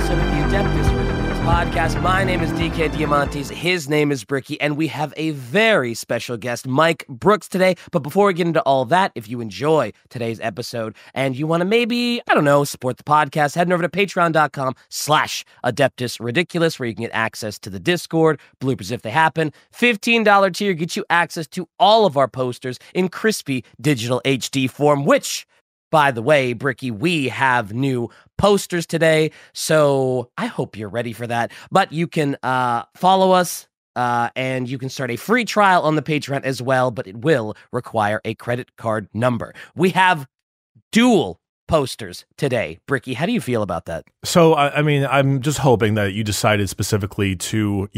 episode of the Adeptus podcast. My name is DK Diamantes. His name is Bricky, and we have a very special guest, Mike Brooks, today. But before we get into all that, if you enjoy today's episode and you want to maybe, I don't know, support the podcast, head over to patreon.com/Adeptus Ridiculous, where you can get access to the Discord, bloopers if they happen. $15 tier gets you access to all of our posters in crispy digital HD form, which, by the way, Bricky, we have new posters today, so I hope you're ready for that. But you can follow us, and you can start a free trial on the Patreon as well, but it will require a credit card number. We have dual posters today. Bricky, how do you feel about that? So, I mean, I'm just hoping that you decided specifically to,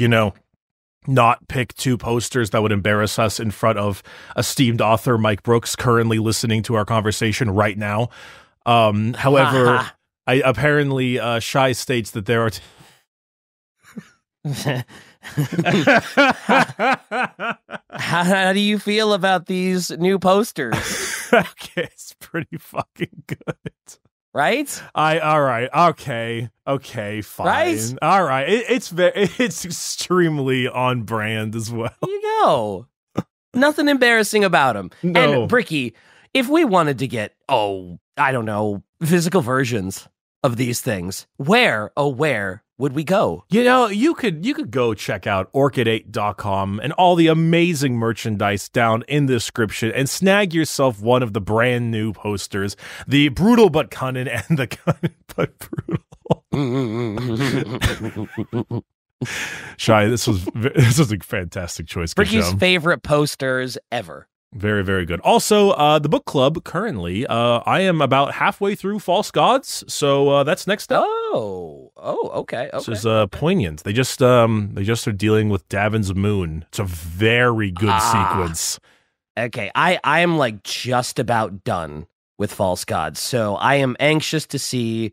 not pick two posters that would embarrass us in front of esteemed author Mike Brooks, currently listening to our conversation right now. However, apparently Shy states that there are... How do you feel about these new posters? Okay, it's pretty fucking good. Right? All right. Okay, fine. Right? All right. It's extremely on brand as well. There you go. Nothing embarrassing about them. No. And Bricky, if we wanted to get, I don't know, physical versions of these things, where would we go? You could go check out orchid8.com and all the amazing merchandise down in the description and snag yourself one of the brand new posters, the Brutal but Cunnin and the Cunnin but Brutal. Shy, this was a fantastic choice. Bricky's favorite posters ever. Very, very good. Also, the book club currently, I am about halfway through False Gods, so that's next up. Okay. This is poignant. They just are dealing with Davin's Moon. It's a very good sequence. Okay, I am like just about done with False Gods, so I am anxious to see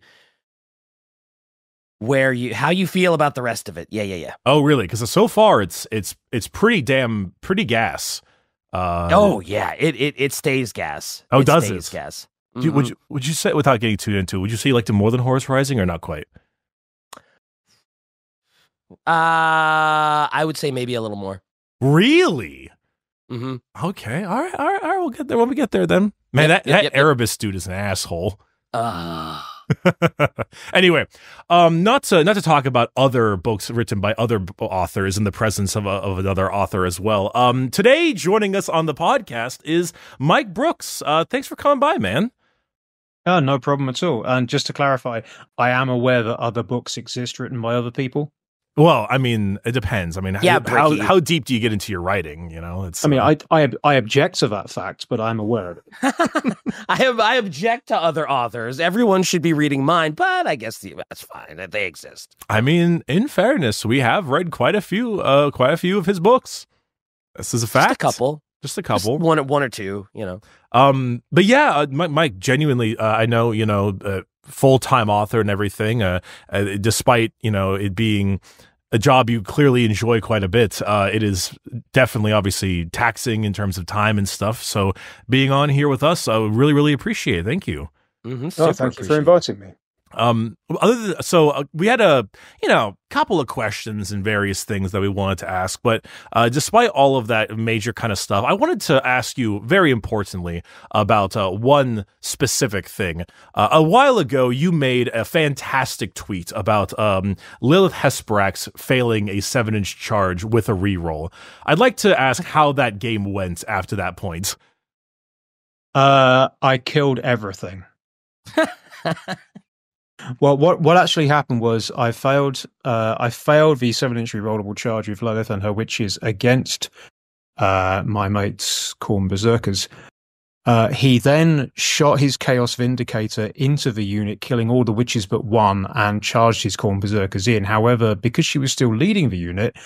how you feel about the rest of it. Yeah. Oh, really? Because so far it's pretty gas. It stays gas. Oh, it does stays it? Gas. Mm-hmm. Would you say, without getting too into, would you say you liked it more than Horus Rising or not quite? I would say maybe a little more. Really? Mm-hmm. Okay. All right. We'll get there when we get there then. Man, that Erebus dude is an asshole. Anyway, not to talk about other books written by other authors in the presence of another author as well. Today, joining us on the podcast is Mike Brooks. Thanks for coming by, man. Oh, no problem at all. And just to clarify, I am aware that other books exist written by other people. Well, I mean, it depends. I mean, how deep do you get into your writing? I object to that fact, but I'm aware of it. I object to other authors. Everyone should be reading mine, but I guess that's fine. They exist. I mean, in fairness, we have read quite a few of his books. This is a fact. Just a couple. Just one or two. But yeah, Mike, genuinely, I know, full-time author and everything, despite, it being a job you clearly enjoy quite a bit, it is definitely obviously taxing in terms of time and stuff. So being on here with us, I really, really appreciate it. Thank you. Mm-hmm. Thank you for inviting me. We had a couple of questions and various things that we wanted to ask, but despite all of that major kind of stuff, I wanted to ask you very importantly about one specific thing. A while ago, you made a fantastic tweet about Lilith Hesperax failing a 7-inch charge with a reroll. I'd like to ask how that game went after that point. I killed everything. Well, what actually happened was I failed the 7-inch rerollable charge with Lilith and her witches against my mate's Khorne Berserkers. He then shot his Chaos Vindicator into the unit, killing all the witches but one, and charged his Khorne Berserkers in. However, because she was still leading the unit,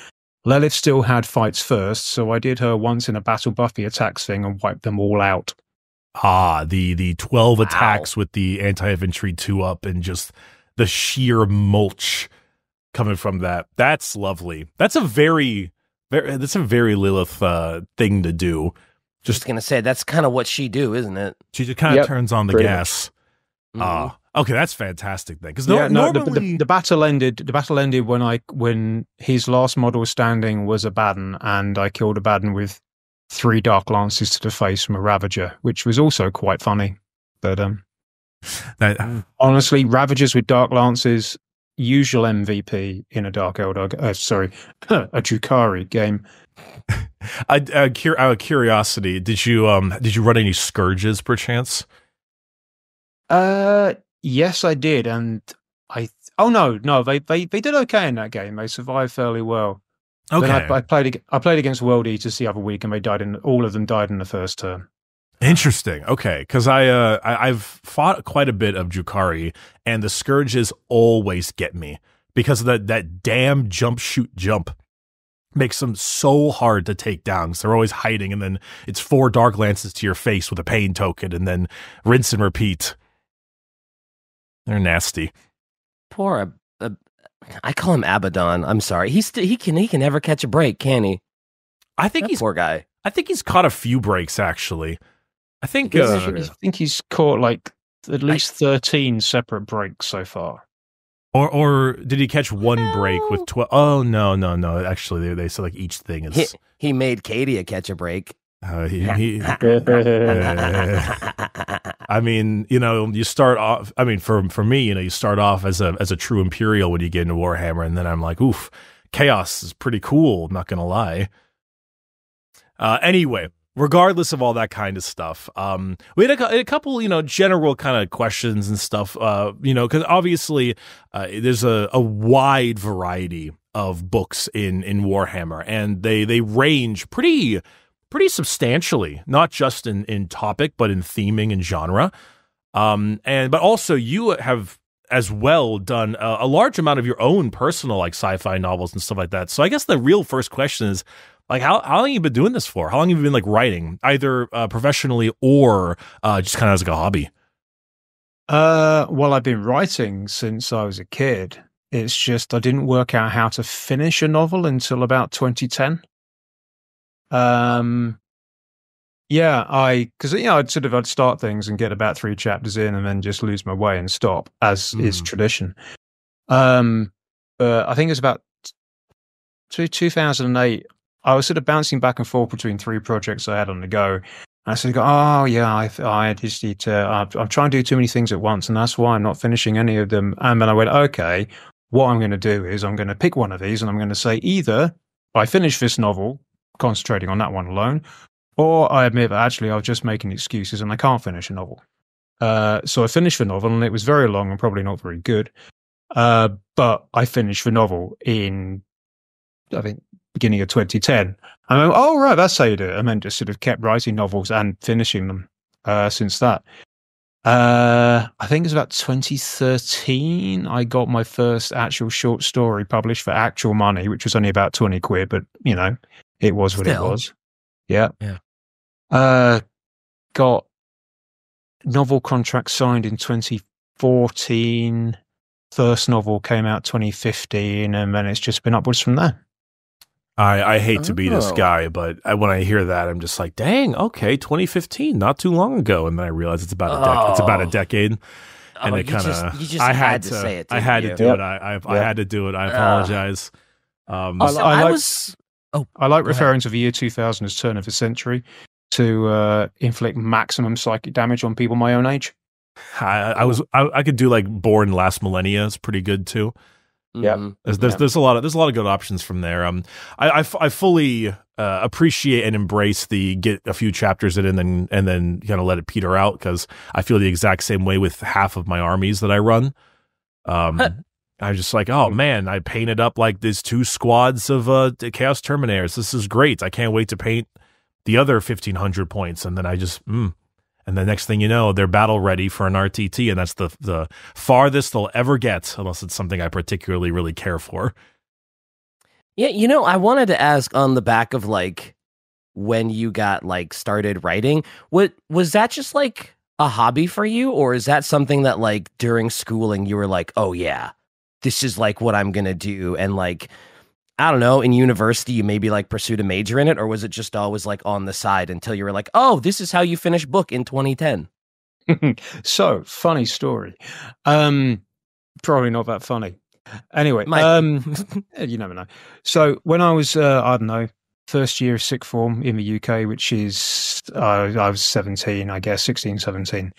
Lilith still had fights first, so I did her once in a battle buffy attacks thing and wiped them all out. The 12 attacks with the anti-infantry 2-up and just the sheer mulch coming from that. That's lovely. That's a very Lilith thing to do. Just gonna say that's kind of what she do, isn't it? She just kind of turns on the gas. Okay, that's fantastic then. Because normally the battle ended. The battle ended when his last model standing was a Baden, and I killed a Baden with 3 dark lances to the face from a Ravager, which was also quite funny. But honestly, Ravagers with dark lances, usual MVP in a Dark Eldar, a Drukhari game. Out of curiosity, did you run any Scourges perchance? Yes, I did, and no, they did okay in that game. They survived fairly well. Okay, then I played against World Eaters the other week, and all of them died in the first turn. Interesting. Okay, because I've fought quite a bit of Drukhari, and the Scourges always get me because of that damn jump makes them so hard to take down because they're always hiding, and then it's 4 dark lances to your face with a pain token, and then rinse and repeat. They're nasty. Poor, I call him Abaddon. I'm sorry. He can never catch a break, can he? I think he's poor guy. I think he's caught a few breaks actually. I think he's caught like at least 13 separate breaks so far. Or did he catch one break with 12? Oh no. Actually, they said like each thing is. He made Katie catch a break. I mean, you start off. I mean, for me, you start off as a true Imperial when you get into Warhammer, and then I'm like, oof, chaos is pretty cool. I'm not gonna lie. Anyway, regardless of all that kind of stuff, we had a couple, general kind of questions and stuff. Because obviously, there's a wide variety of books in Warhammer, and they range pretty substantially, not just in topic, but in theming and genre. But also you have as well done a large amount of your own personal like sci-fi novels and stuff like that. So I guess the real first question is like, how long have you been doing this for? How long have you been like writing, either professionally or just kind of as like a hobby? Well, I've been writing since I was a kid. It's just I didn't work out how to finish a novel until about 2010. I'd start things and get about 3 chapters in and then just lose my way and stop, as is tradition. I think it's about 2008. I was sort of bouncing back and forth between 3 projects I had on the go. And I said, I just need to, I'm trying to do too many things at once, and that's why I'm not finishing any of them. And then I went, okay, what I'm going to do is I'm going to pick one of these and I'm going to say either I finish this novel, concentrating on that one alone, or I admit that actually I was just making excuses and I can't finish a novel. So I finished the novel, and it was very long and probably not very good. But I finished the novel in, I think, beginning of 2010. I went, oh, right, that's how you do it. And then just sort of kept writing novels and finishing them since that. I think it was about 2013 I got my first actual short story published for actual money, which was only about 20 quid, but, it was what it was. Yeah. Got novel contract signed in 2014. First novel came out 2015, and then it's just been upwards from there. I hate to be this guy, but when I hear that, I'm just like, dang, okay, 2015, not too long ago. And then I realize it's about a decade. And it kind of, I had to say it. I had to do it. I had to do it. I apologize. I like referring to the year 2000 as turn of the century to inflict maximum psychic damage on people my own age. I could do like Born Last Millennia. It's pretty good too. Yeah, there's a lot of good options from there. I fully appreciate and embrace the get a few chapters in and then kind of let it peter out, because I feel the exact same way with half of my armies that I run. I'm just like, oh man, I painted up like these 2 squads of Chaos Terminators. This is great. I can't wait to paint the other 1,500 points, and then I just and the next thing you know, they're battle ready for an RTT, and that's the farthest they'll ever get, unless it's something I particularly really care for. Yeah, I wanted to ask on the back of like when you got like started writing, was that just like a hobby for you, or is that something that like during schooling you were like, oh yeah, this is like what I'm gonna do, and like, I don't know, in university you maybe like pursued a major in it, or was it just always like on the side until you were like, oh, this is how you finish book in 2010? So, funny story. Probably not that funny. Anyway, you never know. So when I was, I don't know, first year of sixth form in the UK, which is, I was 17, I guess, 16, 17,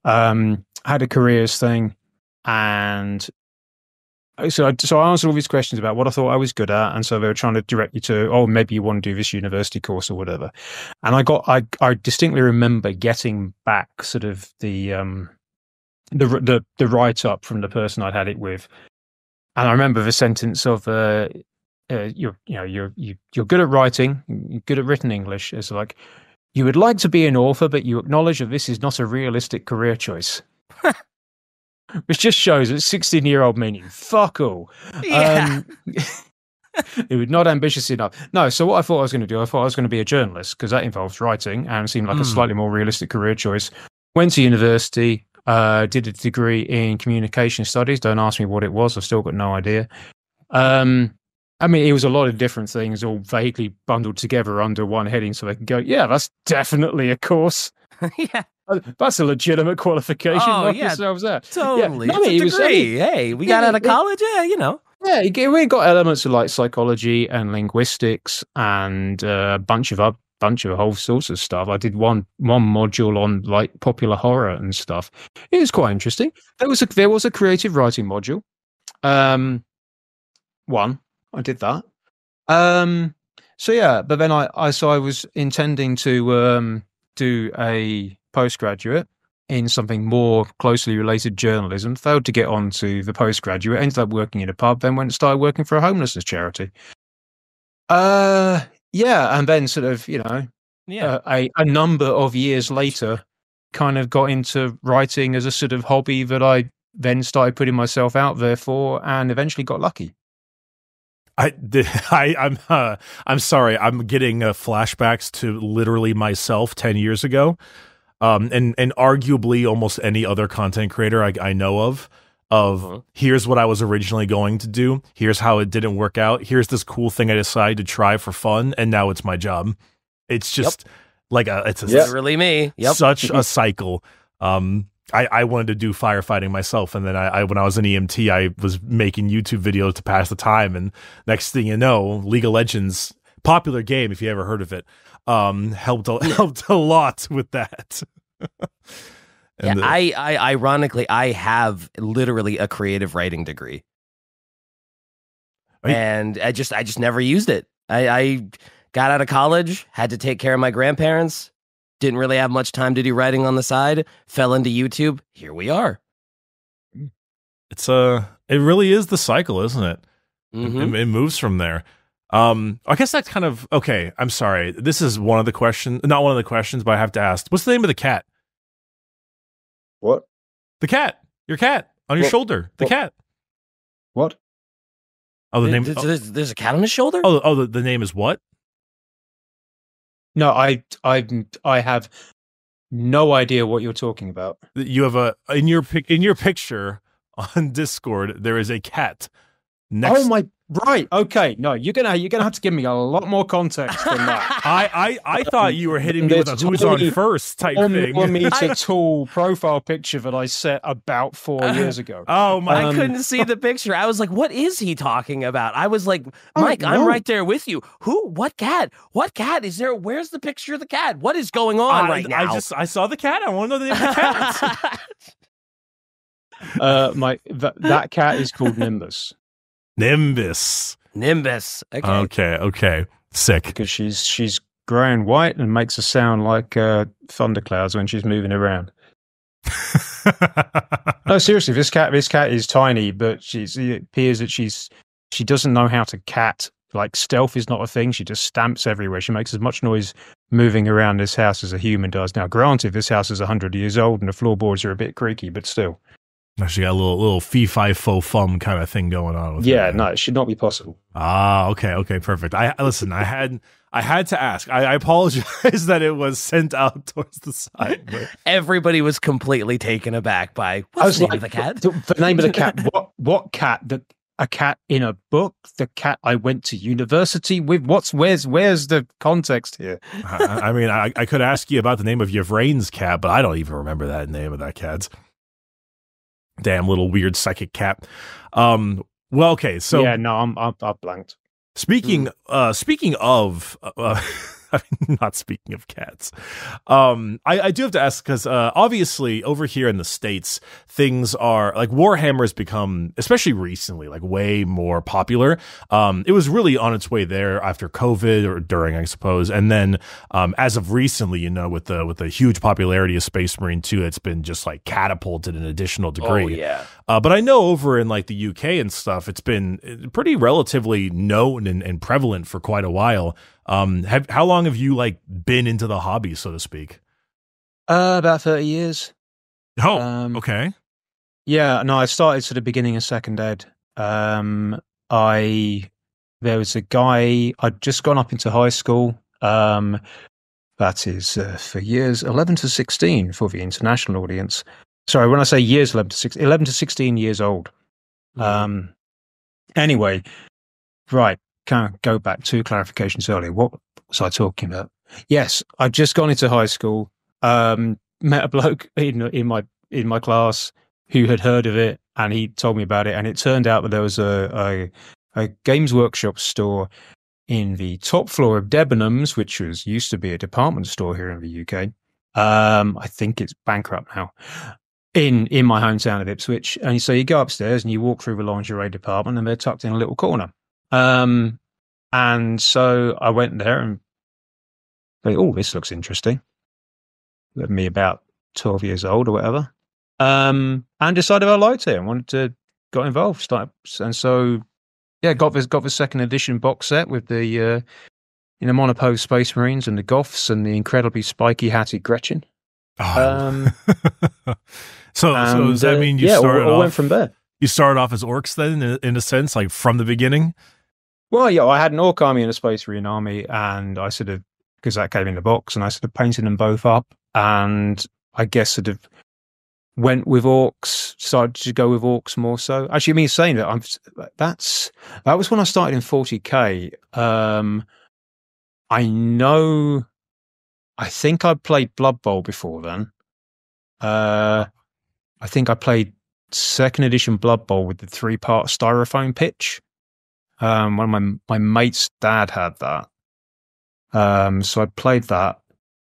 had a careers thing. And so I answered all these questions about what I thought I was good at. And so they were trying to direct you to, oh, maybe you want to do this university course or whatever. And I distinctly remember getting back sort of the write-up from the person I'd had it with. And I remember the sentence of, you're good at writing, you're good at written English. It's like, you would like to be an author, but you acknowledge that this is not a realistic career choice. Which just shows that 16-year-old meaning, fuck all. Yeah. It was not ambitious enough. No, so what I thought I was going to do, I thought I was going to be a journalist, because that involves writing, and seemed like a slightly more realistic career choice. Went to university, did a degree in communication studies. Don't ask me what it was. I've still got no idea. I mean, it was a lot of different things, all vaguely bundled together under one heading, so they can go, yeah, that's definitely a course. Yeah. That's a legitimate qualification. Oh, Knock yeah, yourselves out. totally. Yeah. No, it's a degree. Hey, we got out of college. Yeah, you know. Yeah, we got elements of like psychology and linguistics and a bunch of whole sorts of stuff. I did one module on like popular horror and stuff. It was quite interesting. There was a creative writing module. I did that. So yeah, but then I was intending to do a postgraduate in something more closely related to journalism, failed to get on to the postgraduate, ended up working in a pub, then went and started working for a homelessness charity. And then sort of, a number of years later, kind of got into writing as a sort of hobby that I then started putting myself out there for, and eventually got lucky. I'm sorry. I'm getting flashbacks to literally myself 10 years ago. And arguably almost any other content creator I know of here's what I was originally going to do. Here's how it didn't work out. Here's this cool thing I decided to try for fun. And now it's my job. It's just it's literally me. Yep. Such a cycle. I wanted to do firefighting myself. And then when I was an EMT, I was making YouTube videos to pass the time. And next thing you know, League of Legends, popular game, if you ever heard of it, helped a lot with that. Ironically, I have literally a creative writing degree, and I just never used it. I got out of college, had to take care of my grandparents, didn't really have much time to do writing on the side, fell into YouTube. Here we are. It really is the cycle, isn't it? Mm-hmm. It moves from there. I guess that's kind of okay. I'm sorry. This is not one of the questions, but I have to ask. What's the name of the cat? What? The cat. Your cat on your shoulder. The cat. What? Oh, the name. There's a cat on his shoulder. Oh, the name is what? No, I have no idea what you're talking about. You have in your picture on Discord. There is a cat. Oh my. Right. Okay. No, you're gonna have to give me a lot more context than that. I thought you were hitting me with a who's on first type thing. 1 meter tall profile picture that I set about 4 years ago. Oh my! I couldn't see the picture. I was like, "What is he talking about?" I was like, "Mike, I'm right there with you. Who? What cat? What cat is there? Where's the picture of the cat? What is going on right now?" I saw the cat. I want to know the name of the cat. That cat is called Nimbus. Nimbus. Okay. Sick. Because she's grey and white and makes a sound like thunderclouds when she's moving around. No, seriously, this cat is tiny, but it appears that she doesn't know how to cat. Like, stealth is not a thing. She just stamps everywhere. She makes as much noise moving around this house as a human does. Now, granted, this house is 100 years old and the floorboards are a bit creaky, but still. She got a little fee-fi-fo-fum kind of thing going on with her. No, it should not be possible. Okay, perfect. I had to ask. I apologize that it was sent out towards the side. But... Everybody was completely taken aback by what's the name of the cat? The name of the cat. What cat? a cat in a book, the cat I went to university with. Where's the context here? I mean, I could ask you about the name of Yvraine's cat, but I don't even remember that name of that cat. Damn little weird psychic cat. Well, okay, so yeah, no, I'm blanked. Speaking of, I mean, not speaking of cats, I do have to ask because obviously over here in the States, things are like Warhammer has become, especially recently, like way more popular. It was really on its way there after COVID or during, I suppose, and then as of recently, you know, with the huge popularity of Space Marine 2, it's been just like catapulted in an additional degree. Oh yeah. But I know over in like the UK and stuff, it's been pretty relatively known and prevalent for quite a while. How long have you like been into the hobby, so to speak? About 30 years. Oh, okay. Yeah, no, I started sort of beginning of second ed. There was a guy, I'd just gone up into high school. That is for years 11 to 16 for the international audience. Sorry, when I say years 11 to 16 years old. Anyway, right. Can I go back 2 clarifications earlier? What was I talking about? Yes, I'd just gone into high school, met a bloke in my class who had heard of it, and he told me about it. And it turned out that there was a Games Workshop store in the top floor of Debenhams, which used to be a department store here in the UK. I think it's bankrupt now. In my hometown of Ipswich, and so you go upstairs and you walk through the lingerie department, and they're tucked in a little corner. And so I went there and thought, oh, this looks interesting. Me about 12 years old or whatever. And decided I liked it and wanted to got involved. And so, yeah, got the second edition box set with the monopose Space Marines and the Goths and the incredibly spiky hatted Gretchen. So does that mean you started off? Went from there. You started off as orcs then, in a sense, like from the beginning? Well, yeah, I had an orc army and a Space Marine army, and I sort of, because that came in the box, and I sort of painted them both up, and I guess sort of went with orcs, started to go with orcs more so. Actually, I mean, saying that, that was when I started in 40k. I think I played Blood Bowl before then. I think I played second edition Blood Bowl with the 3-part styrofoam pitch. One of my mate's dad had that. So I played that.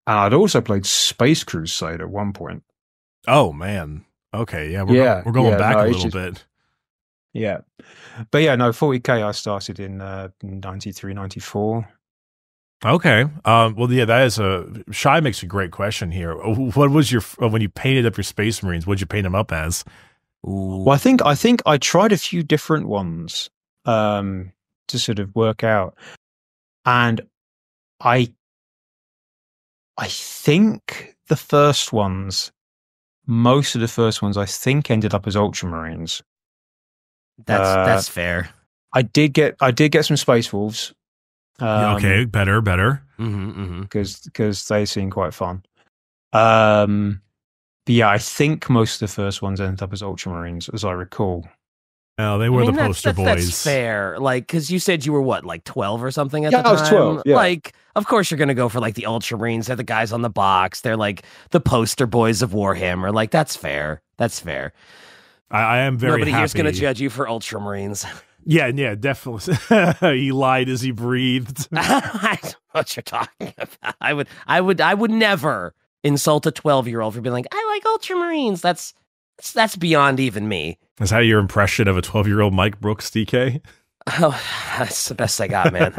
And I'd also played Space Crusade at one point. Oh, man. Okay, yeah, we're going back a little bit. Yeah. But yeah, no, 40k I started in 93, 94. Okay. Well, yeah, that is Shy makes a great question here. What was when you painted up your Space Marines, what'd you paint them up as? Well, I think I tried a few different ones to sort of work out, and I think most of the first ones I think ended up as Ultramarines. That's fair. I did get some Space Wolves. Okay, better. Because they seem quite fun. But yeah, I think most of the first ones ended up as Ultramarines, as I recall. No, they were the poster boys. That's fair. Like, because you said you were what, like 12 or something at the time? I was 12. Yeah. Like, of course you're gonna go for like the Ultramarines. They're the guys on the box. They're like the poster boys of Warhammer. Like, that's fair. That's fair. I am very Nobody happy. here's gonna judge you for Ultramarines. Yeah, definitely. He lied as he breathed. I don't know what you're talking about. I would never insult a 12-year-old for being like, I like Ultramarines. That's beyond even me. Is that your impression of a 12-year-old Mike Brooks, DK? Oh, that's the best I got, man.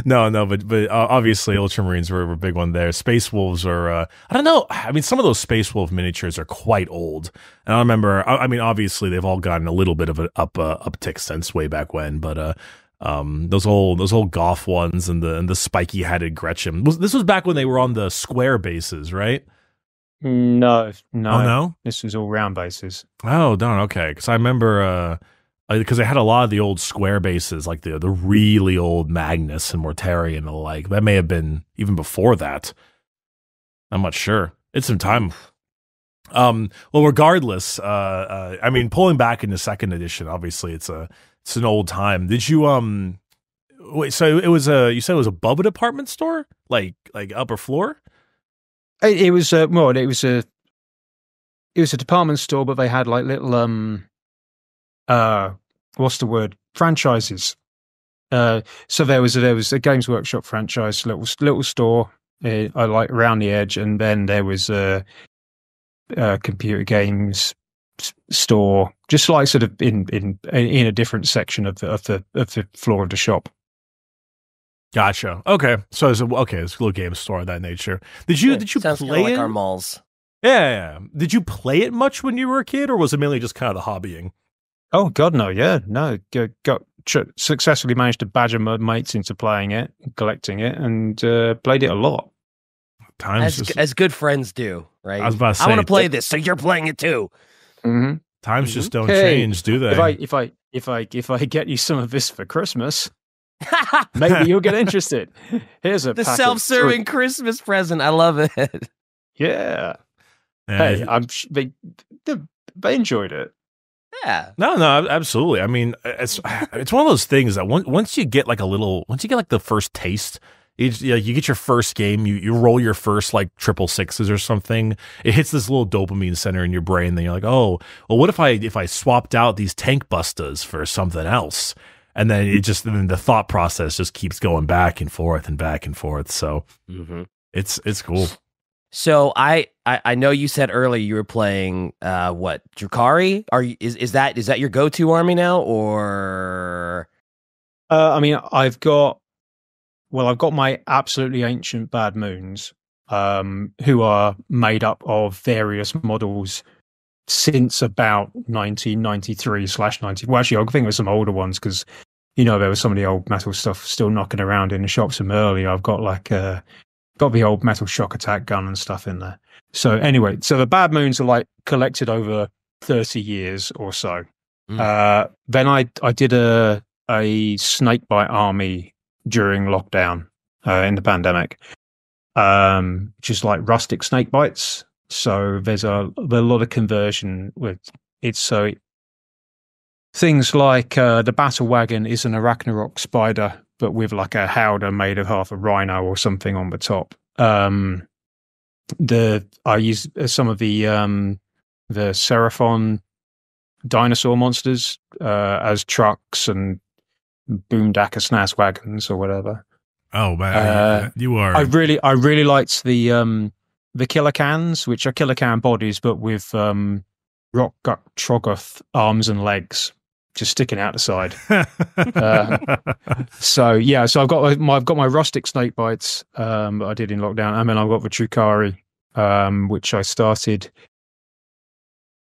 No, but obviously Ultramarines were a big one there. Space Wolves are, I don't know. I mean, some of those Space Wolf miniatures are quite old. And I remember, I mean, obviously they've all gotten a little bit of an uptick since way back when, but those old Goth ones and the spiky hatted Gretchen. This was back when they were on the square bases, right? No. Oh, no? This was all round bases. Oh, darn. Okay. Because I remember, because they had a lot of the old square bases, like the really old Magnus and Mortari and the like. That may have been even before that. I'm not sure. It's some time. Well, regardless, I mean, pulling back into second edition, obviously it's an old time. Did you wait? So you said it was above a department store, like upper floor. It was it was a department store, but they had like little what's the word? Franchises. So there was a Games Workshop franchise, little store, like around the edge, and then there was a computer games store, just like sort of in a different section of the floor of the shop. Gotcha. Okay, so it's a little game store of that nature. Did you Sounds play like it? our malls. Yeah. Did you play it much when you were a kid, or was it mainly just kind of the hobbying? Oh God, no, yeah, no. Successfully managed to badger my mates into playing it, collecting it, and played it a lot. As good friends do, right? I was about to say, I want to play this, so you're playing it too. Mm-hmm. Times just don't change, do they? If I get you some of this for Christmas, maybe you'll get interested. Here's the self-serving Christmas present. I love it. Yeah. Hey, they enjoyed it. Yeah. No, absolutely. I mean, it's one of those things that once you get like the first taste, you get your first game, you roll your first like 666s or something. It hits this little dopamine center in your brain. Then you're like, oh, well, what if I swapped out these tank bustas for something else? And then then the thought process just keeps going back and forth and back and forth. So it's cool. So I know you said earlier you were playing what, Drukhari? Is that your go-to army now, or? I mean, I've got my absolutely ancient Bad Moons, who are made up of various models since about 1993/90. Well, actually, I think there's some older ones because there was some of the old metal stuff still knocking around in the shops from earlier. I've got got the old metal shock attack gun and stuff in there. So anyway, the Bad Moons are like collected over 30 years or so. Then I did a snakebite army during lockdown in the pandemic, which is like rustic snakebites. So there's a lot of conversion with it. So things like the battle wagon is an Arachnarok spider, but with like a howdah made of half a rhino or something on the top. I use some of the Seraphon dinosaur monsters as trucks and boomdacker SNAS wagons or whatever. Oh man, you are. I really liked the killer cans, which are killer can bodies, but with rock gut troggoth arms and legs just sticking out the side. So I've got my rustic snake bites that I did in lockdown, and then I've got the Drukhari, which I started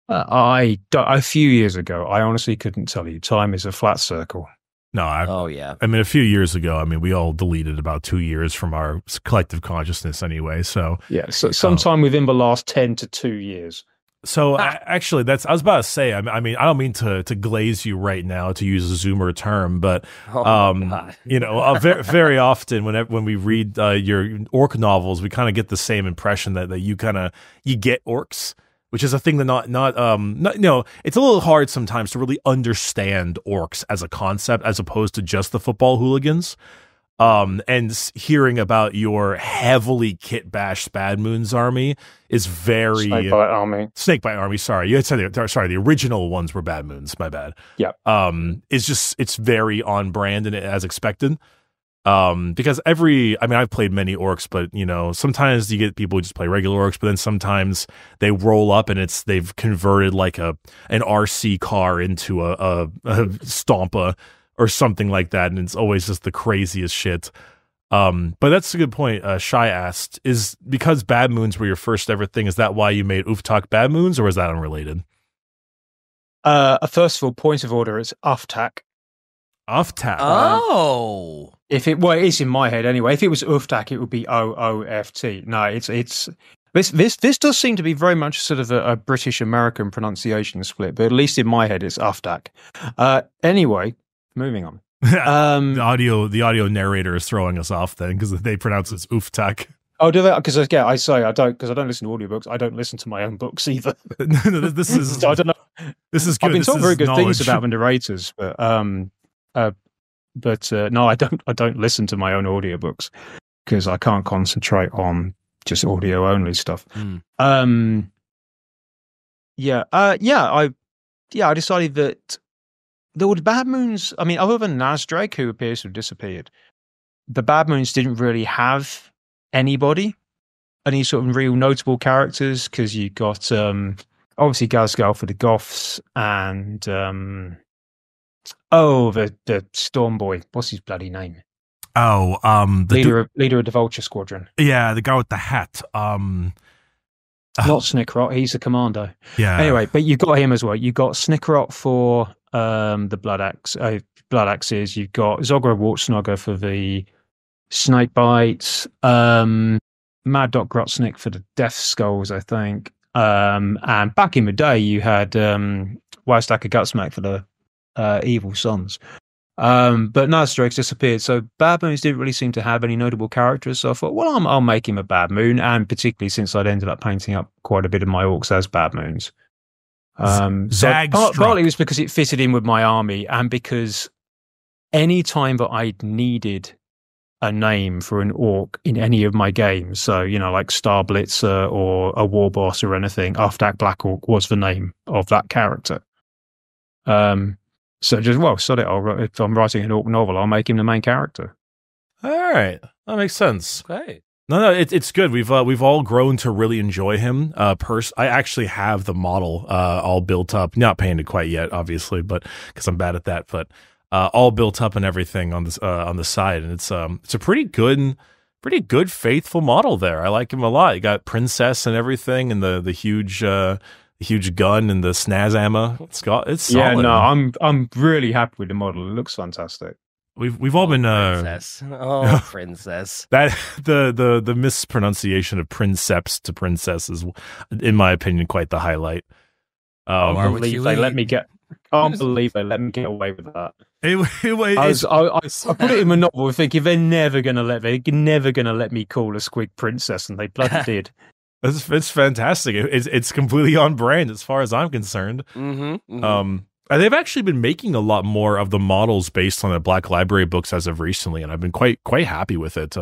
a few years ago. I honestly couldn't tell you. Time is a flat circle. No, I mean, a few years ago, I mean, we all deleted about 2 years from our collective consciousness anyway. So yeah, so sometime within the last 10 to 2 years. So actually, I was about to say. I mean, I don't mean to glaze you right now, to use a Zoomer term, but very, very often when we read your orc novels, we kind of get the same impression that you get orcs, which is a thing that not it's a little hard sometimes to really understand orcs as a concept as opposed to just the football hooligans. And hearing about your heavily kit bashed Bad Moons army is very Snakebite army. Sorry, you had said the original ones were Bad Moons. My bad. Yeah. It's very on brand and as expected. Because I've played many orcs, but sometimes you get people who just play regular orcs, but then sometimes they roll up and they've converted like an RC car into a Stompa or something like that, and it's always just the craziest shit. But that's a good point. Shy asked, is because Bad Moons were your first ever thing, is that why you made Uftak Bad Moons, or is that unrelated? First of all, point of order, it's Uftak. Uftak. Oh. It is in my head anyway. If it was Uftak, it would be OOFT. No, it's this does seem to be very much sort of a British American pronunciation split, but at least in my head, it's Uftak. Anyway. Moving on. The audio narrator is throwing us off then because they pronounce it Uftak. I'll do that because again, I say I don't because I don't listen to audiobooks. I don't listen to my own books either. This is So I don't know. this is good. I've been told very good things knowledge. about the narrators, but no, I don't. I don't listen to my own audiobooks because I can't concentrate on just audio only stuff. I decided that there were the Bad Moons. I mean, other than Nasdrake, who appears to have disappeared, the Bad Moons didn't really have anybody, any sort of real notable characters, because you got obviously Gazgal for the Goths and the Storm Boy. What's his bloody name? Oh, the leader of the Vulture Squadron. Yeah, the guy with the hat. Not Snickrot, he's a commando. Yeah. Anyway, but you got him as well. You got Snickrot for the Blood Axes. You've got Zogra Wartsnogger for the Snake Bites. Mad Dot Grotsnick for the Death Skulls, I think. And back in the day, you had Wystacker Gutsmack for the Evil Sons. But Nasdrake's disappeared, so Bad Moons didn't really seem to have any notable characters. So I thought, well, I'll make him a Bad Moon, and particularly since I'd ended up painting up quite a bit of my orcs as Bad Moons. Partly it was because it fitted in with my army, and because any time that I needed a name for an orc in any of my games, so like Star Blitzer or a War Boss or anything, Afdak Black Orc was the name of that character. So just, sod it. If I'm writing an orc novel, I'll make him the main character. All right, that makes sense. Great. No, it's good. We've all grown to really enjoy him. I actually have the model all built up. Not painted quite yet, obviously, but because I'm bad at that. But all built up and everything on this on the side, and it's a pretty good, faithful model there. I like him a lot. You got Princess and everything, and the huge gun and the snaz ammo. It's solid. Yeah, no, I'm really happy with the model. It looks fantastic. We've all been Princess. Princess. That the mispronunciation of princeps to princess is, in my opinion, quite the highlight. I can't believe they let me get away with that. I put it in my novel thinking they're never gonna let me call a squig princess, and they bloody did. It's fantastic. It's completely on brand as far as I'm concerned. They've actually been making a lot more of the models based on the Black Library books as of recently, and I've been quite happy with it.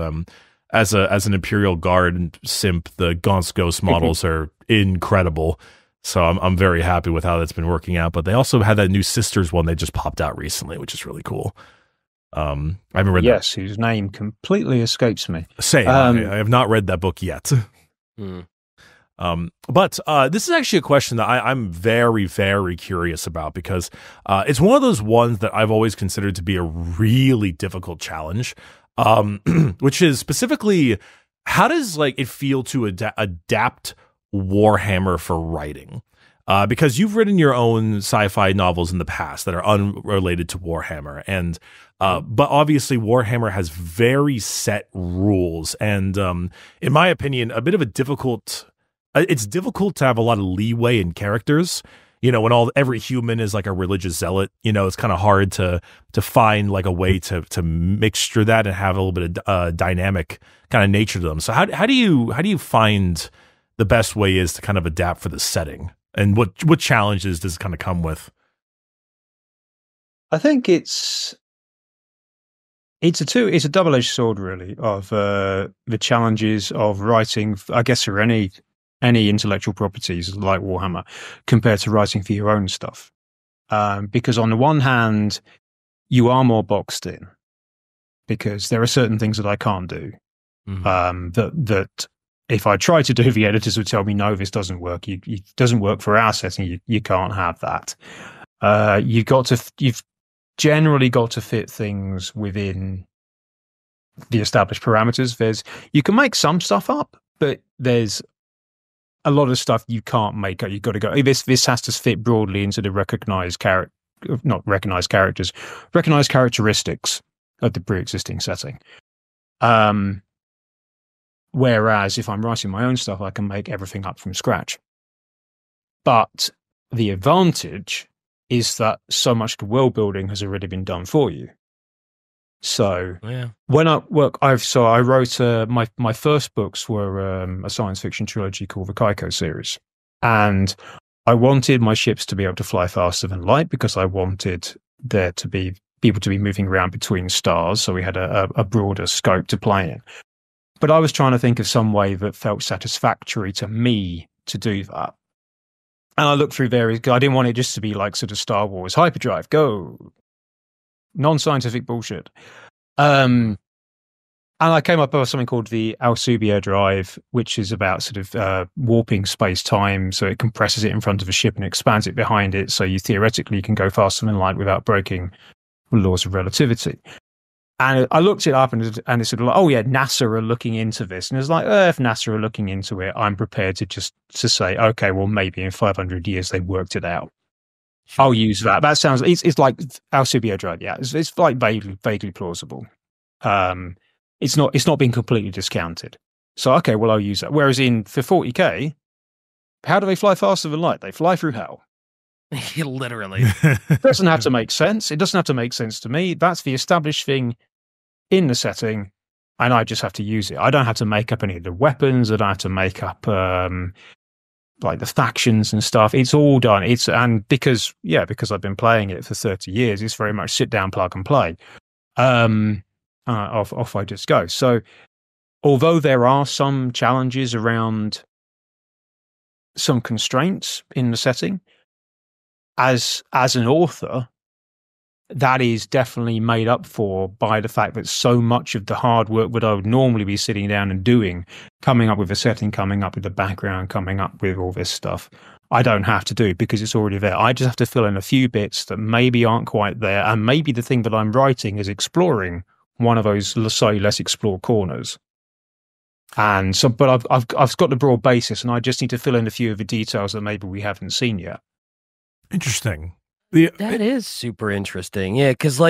As an Imperial Guard and simp, the Gaunt's Ghost models are incredible. So I'm very happy with how that's been working out. But they also had that new Sisters one that just popped out recently, which is really cool. I haven't read that. Yes, whose name completely escapes me. I have not read that book yet. But this is actually a question that I'm very, very curious about, because it's one of those ones that I've always considered to be a really difficult challenge, which is specifically, how does it feel to adapt Warhammer for writing? Because you've written your own sci-fi novels in the past that are unrelated to Warhammer, and but obviously Warhammer has very set rules, and in my opinion, a bit of a difficult. It's difficult to have a lot of leeway in characters. When every human is like a religious zealot, it's kind of hard to find a way to mixture that and have a little bit of dynamic kind of nature to them. So how do you find the best way is to kind of adapt for the setting, and what challenges does it kind of come with? I think it's a double-edged sword, really, of the challenges of writing, I guess, for any intellectual properties like Warhammer compared to writing for your own stuff. Because on the one hand, you are more boxed in, because there are certain things that I can't do. That if I try to do, the editors would tell me, no, this doesn't work. It doesn't work for our setting. You can't have that. You've generally got to fit things within the established parameters. You can make some stuff up, but there's a lot of stuff you can't make. You've got to go, this has to fit broadly into the recognized characteristics of the pre-existing setting. Whereas if I'm writing my own stuff, I can make everything up from scratch. But the advantage is that so much of the world building has already been done for you. So Yeah. when I work, I wrote my first books were a science fiction trilogy called the Keiko series, and I wanted my ships to be able to fly faster than light because I wanted there to be people to be moving around between stars, so we had a broader scope to play in. But I was trying to think of some way that felt satisfactory to me to do that. And I looked through various, I didn't want it just to be like sort of Star Wars, hyperdrive, go, non-scientific bullshit. And I came up with something called the Alpharius drive, which is about sort of warping space-time, so it compresses it in front of a ship and expands it behind it, so you theoretically can go faster than light without breaking the laws of relativity. And I looked it up, and it's sort of like, oh yeah, NASA are looking into this. And it's like, if NASA are looking into it, I'm prepared to say, okay, well, maybe in 500 years they worked it out. Sure. I'll use that. That sounds, it's like Alpharius drive, yeah. It's like vaguely plausible. It's not been completely discounted. So, okay, well, I'll use that. Whereas for 40K, how do they fly faster than light? They fly through hell. Literally. It doesn't have to make sense. It doesn't have to make sense to me. That's the established thing in the setting, and I just have to use it. I don't have to make up any of the weapons. I don't have to make up like the factions and stuff. It's all done. Because I've been playing it for 30 years, it's very much sit down, plug and play. Off I just go. So although there are some challenges around some constraints in the setting, as an author, that is definitely made up for by the fact that so much of the hard work that I would normally be sitting down and doing, coming up with a setting, coming up with the background, coming up with all this stuff, I don't have to do because it's already there. I just have to fill in a few bits that maybe aren't quite there, and maybe the thing that I'm writing is exploring one of those, let's say, less explored corners. And so, but I've got the broad basis, and I just need to fill in a few of the details that maybe we haven't seen yet. Interesting. That is super interesting. Yeah, because a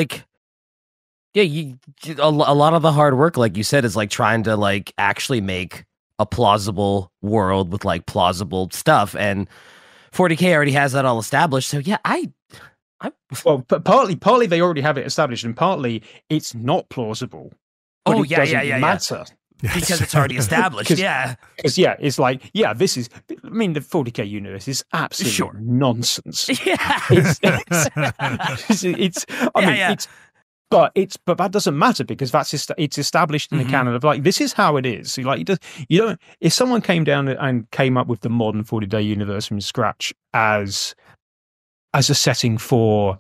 lot of the hard work, like you said, is like trying to like actually make a plausible world with like plausible stuff, and 40K already has that all established. So yeah, well, but partly they already have it established, and partly it's not plausible. But it doesn't matter. Because it's already established, Because it's like, this is. I mean, the 40K universe is absolute nonsense. Yeah, but that doesn't matter because it's established in the canon of like this is how it is. So like you don't. If someone came down and came up with the modern 40K universe from scratch as a setting for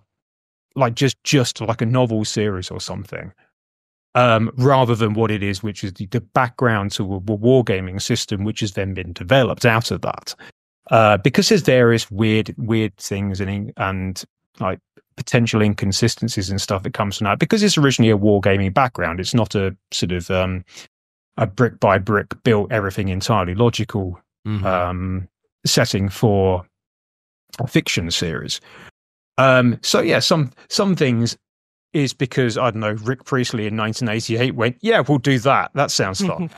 like just like a novel series or something. Rather than what it is, which is the background to a wargaming system, which has then been developed out of that. Because there's various weird things and like potential inconsistencies and stuff that comes from that. Because it's originally a wargaming background, it's not a sort of a brick by brick built everything entirely logical setting for a fiction series. So yeah, some things. Is because, I don't know, Rick Priestley in 1988 went, yeah, we'll do that. That sounds fun.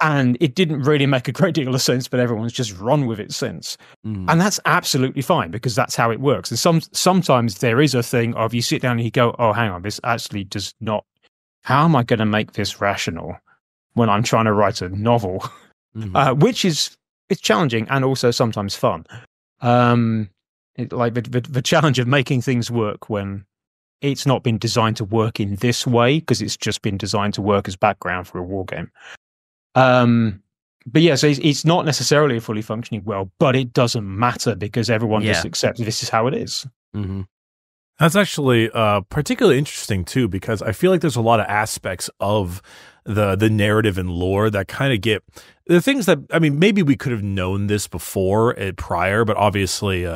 And it didn't really make a great deal of sense, but everyone's just run with it since. And that's absolutely fine because that's how it works. And sometimes there is a thing of you sit down and you go, oh, hang on, this actually does not, how am I going to make this rational when I'm trying to write a novel? Which is, it's challenging and also sometimes fun. Like the challenge of making things work when it's not been designed to work in this way because it's just been designed to work as background for a war game. But yeah, so it's not necessarily fully functioning well, but it doesn't matter because everyone just accepts this is how it is. That's actually particularly interesting too, because I feel like there's a lot of aspects of the narrative and lore that kind of get the things that, I mean, maybe we could have known this before prior, but obviously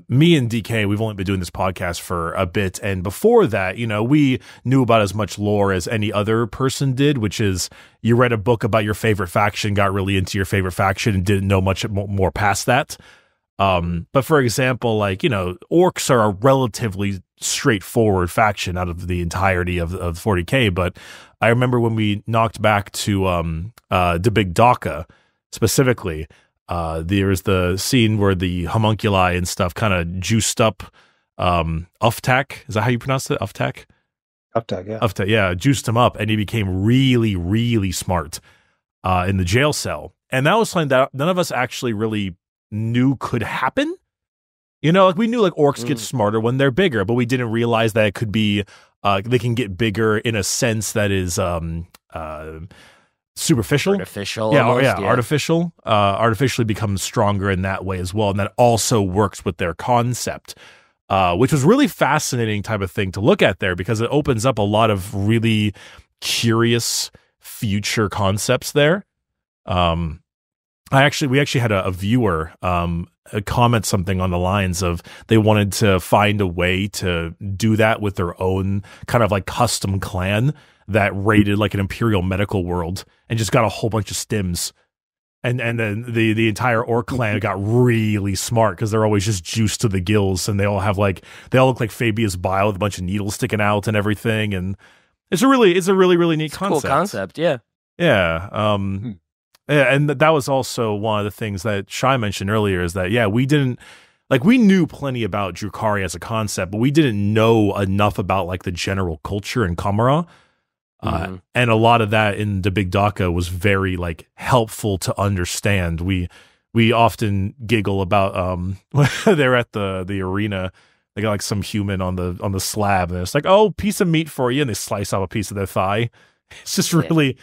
me and DK, we've only been doing this podcast for a bit, and before that, we knew about as much lore as any other person did, which is you read a book about your favorite faction, got really into your favorite faction, and didn't know much more past that. But for example, like, orcs are a relatively straightforward faction out of the entirety of 40K, but I remember when we knocked back to the Big Daka specifically, there's the scene where the homunculi and stuff kind of juiced up Uftak. Is that how you pronounce it? Uftak? Uptake, yeah. Yeah, juiced him up, and he became really, really smart in the jail cell. And that was something that none of us actually really knew could happen. You know, like we knew like orcs get smarter when they're bigger, but we didn't realize that it could be they can get bigger in a sense that is superficial, artificial, artificial, artificially becomes stronger in that way as well, and that also works with their concept. Which was really fascinating type of thing to look at there, because it opens up a lot of really curious future concepts there. We actually had a viewer comment something on the lines of they wanted to find a way to do that with their own kind of like custom clan that raided like an imperial medical world and just got a whole bunch of stims. And then the entire orc clan got really smart because they're always just juiced to the gills, and they all look like Fabius bile with a bunch of needles sticking out and everything. And it's a really neat concept. Cool concept, yeah. Yeah. And that was also one of the things that Shai mentioned earlier is that we knew plenty about Drukhari as a concept, but we didn't know enough about like the general culture in Kamara. And a lot of that in the Big Daka was very like helpful to understand. We often giggle about they're at the arena, they got like some human on the slab, and it's like, oh, piece of meat for you, and they slice off a piece of their thigh. It's just really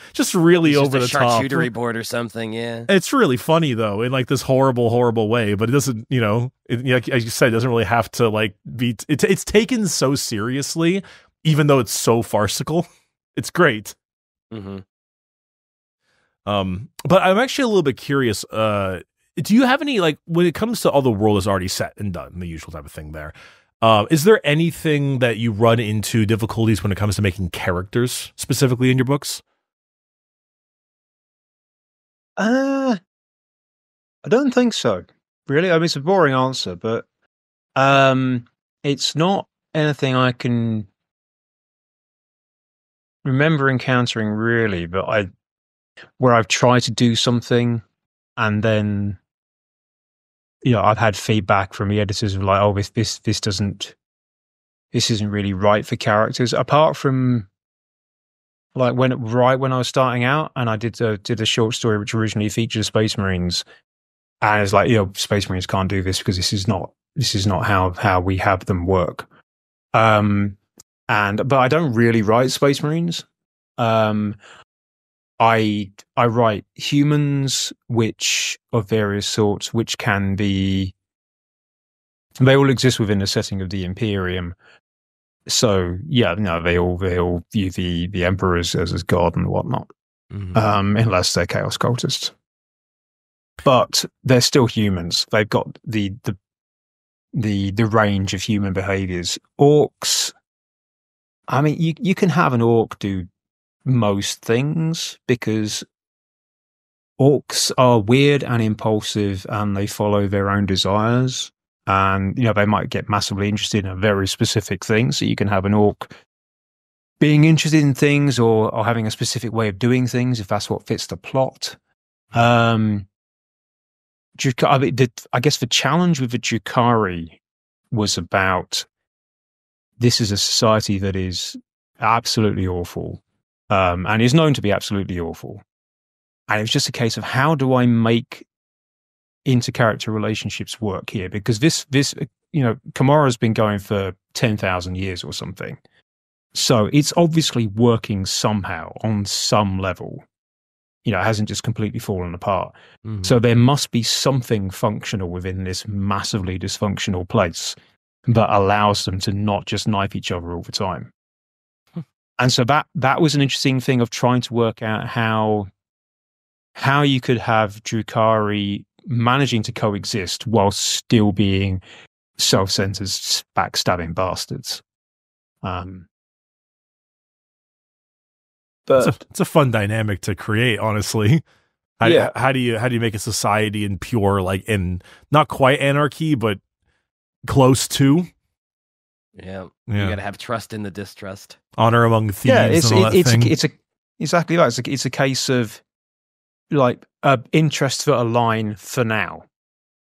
over the top, charcuterie board or something. Yeah, it's really funny though in like this horrible way, but it doesn't, like as you said, it doesn't really have to like be. It's taken so seriously, even though it's so farcical. It's great. Mm-hmm. But I'm actually a little bit curious. Do you have any, like, when it comes to all the world is already set and done, the usual type of thing there, is there anything that you run into difficulties when it comes to making characters specifically in your books? I don't think so. Really? I mean, it's a boring answer, but it's not anything I can remember encountering really, but where I've tried to do something and then I've had feedback from the editors of like, oh, this isn't really right for characters. Apart from like when I was starting out and I did a short story which originally featured Space Marines, and it's like, Space Marines can't do this because this is not how we have them work. But I don't really write Space Marines. I write humans, which of various sorts, which can be. They all exist within the setting of the Imperium. So they all view the Emperor as God and whatnot, unless they're Chaos cultists. But they're still humans. They've got the range of human behaviors. Orcs. I mean, you can have an orc do most things because orcs are weird and impulsive and they follow their own desires. And, they might get massively interested in a very specific thing. So you can have an orc being interested in things or having a specific way of doing things if that's what fits the plot. I guess the challenge with the Drukhari was about this is a society that is absolutely awful, and is known to be absolutely awful. And it was just a case of how do I make inter-character relationships work here? Because this Kamara's been going for 10,000 years or something. So it's obviously working somehow on some level. It hasn't just completely fallen apart. Mm-hmm. So there must be something functional within this massively dysfunctional place that allows them to not just knife each other all the time. And so that was an interesting thing of trying to work out how you could have Drukhari managing to coexist while still being self-centered, backstabbing bastards. But it's a fun dynamic to create, honestly. How do you make a society in pure, like, in not quite anarchy, but close to? Yeah. You got to have trust in the distrust. Honor among thieves. Exactly right. It's a case of like interests that align for now.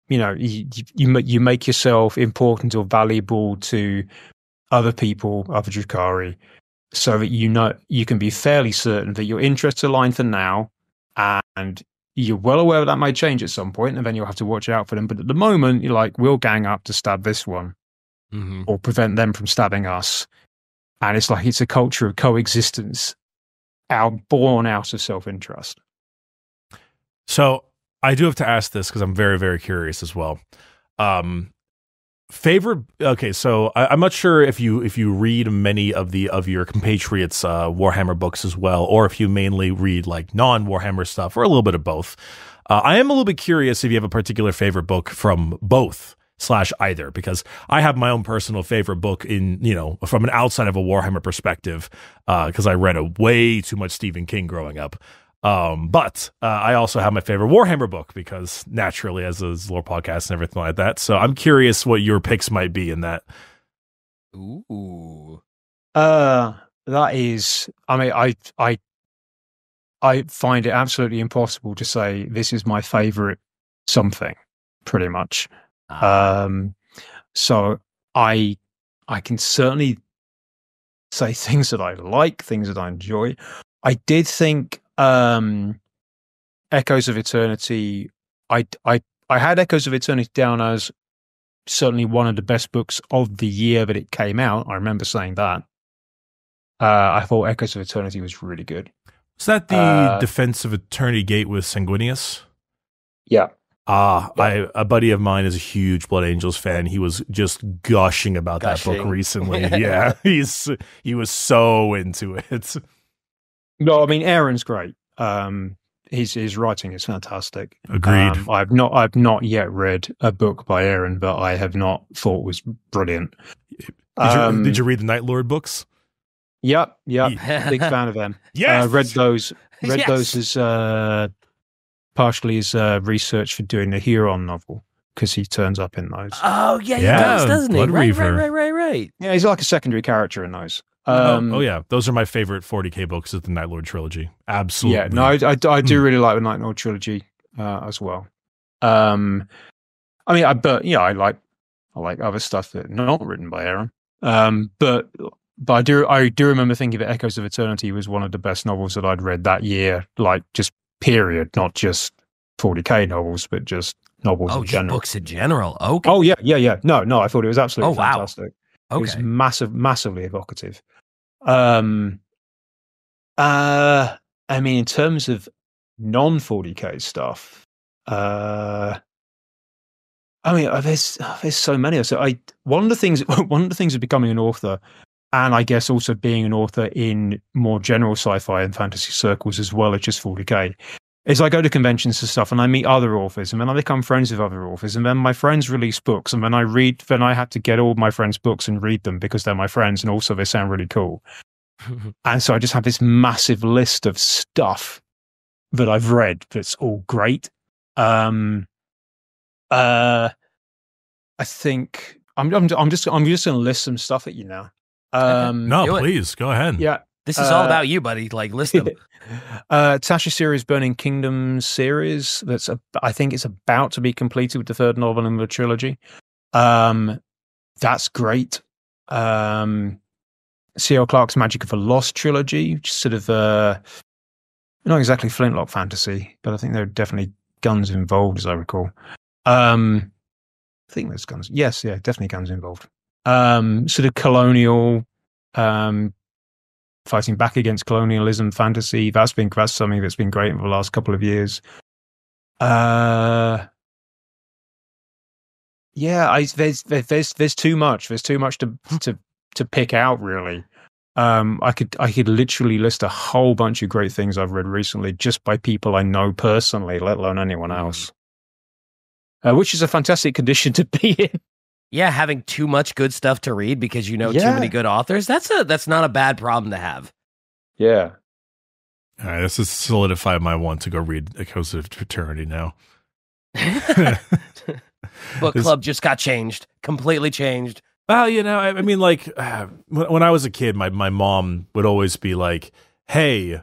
You make yourself important or valuable to other people, other Drukhari, so that you can be fairly certain that your interests align for now, and you're well aware that may change at some point, and then you'll have to watch out for them. But at the moment, you're like, we'll gang up to stab this one, or prevent them from stabbing us. And it's like it's a culture of coexistence, born out of self-interest. So I do have to ask this because I'm very, very curious as well. Favorite? Okay, so I'm not sure if you read many of your compatriots' Warhammer books as well, or if you mainly read like non-Warhammer stuff, or a little bit of both. I am a little bit curious if you have a particular favorite book from both / either, because I have my own personal favorite book from an outside of a Warhammer perspective, because I read way too much Stephen King growing up. But I also have my favorite Warhammer book because naturally, as a lore podcast and everything like that. So I'm curious what your picks might be in that. Ooh. That is, I mean, I find it absolutely impossible to say this is my favorite something, pretty much. So I can certainly say things that I like, things that I enjoy. I did think Echoes of Eternity, I had Echoes of Eternity down as certainly one of the best books of the year that it came out. I remember saying that. I thought Echoes of Eternity was really good. Is that the Defense of Eternity Gate with Sanguinius? Yeah. A buddy of mine is a huge Blood Angels fan. He was just gushing about that book recently. Yeah, he was so into it. No, I mean Aaron's great. His writing is fantastic. Agreed. I've not yet read a book by Aaron that I have not thought was brilliant. Did you read the Night Lord books? Yep. Big fan of them. Yes. Read those as partially as research for doing the Huron novel, because he turns up in those. Oh yeah, he does, doesn't he? Blood Reaver. Right. Yeah, he's like a secondary character in those. Yeah, those are my favorite 40k books of the Night Lord trilogy. Absolutely. Yeah, no, I do really like the Night Lord trilogy as well. I mean, I like other stuff that's not written by Aaron. But I do remember thinking that Echoes of Eternity was one of the best novels that I'd read that year, like just period, not just 40k novels, but just novels in general. Books in general. Okay. Oh yeah. No, I thought it was absolutely fantastic. Okay. It was massively evocative. I mean, in terms of non-40k stuff, I mean, there's so many. So one of the things of becoming an author, and I guess also being an author in more general sci-fi and fantasy circles as well as just 40k, is I go to conventions and stuff, and I meet other authors, and then I become friends with other authors, and then my friends release books, and then I have to get all my friends' books and read them because they're my friends, and also they sound really cool. And so I just have this massive list of stuff that I've read that's all great. I think I'm just going to list some stuff at you now. No, please go ahead. Yeah. This is all about you, buddy. Like, list them. Tasha Series Burning Kingdoms series. I think it's about to be completed with the third novel in the trilogy. That's great. C.L. Clarke's Magic of the Lost trilogy, which is sort of not exactly flintlock fantasy, but I think there are definitely guns involved, as I recall. I think there's guns. Yes, yeah, definitely guns involved. Sort of colonial, fighting back against colonialism fantasy. That's something that's been great in the last couple of years. Yeah, there's too much. There's too much to pick out, really. I could literally list a whole bunch of great things I've read recently just by people I know personally, let alone anyone else. Which is a fantastic condition to be in. Yeah, having too much good stuff to read because you know too many good authors. That's not a bad problem to have. Yeah. All right, this has solidified my want to go read Echoes of Eternity now. Book club just got changed. Completely changed. Well, I mean, like, when I was a kid, my mom would always be like, hey,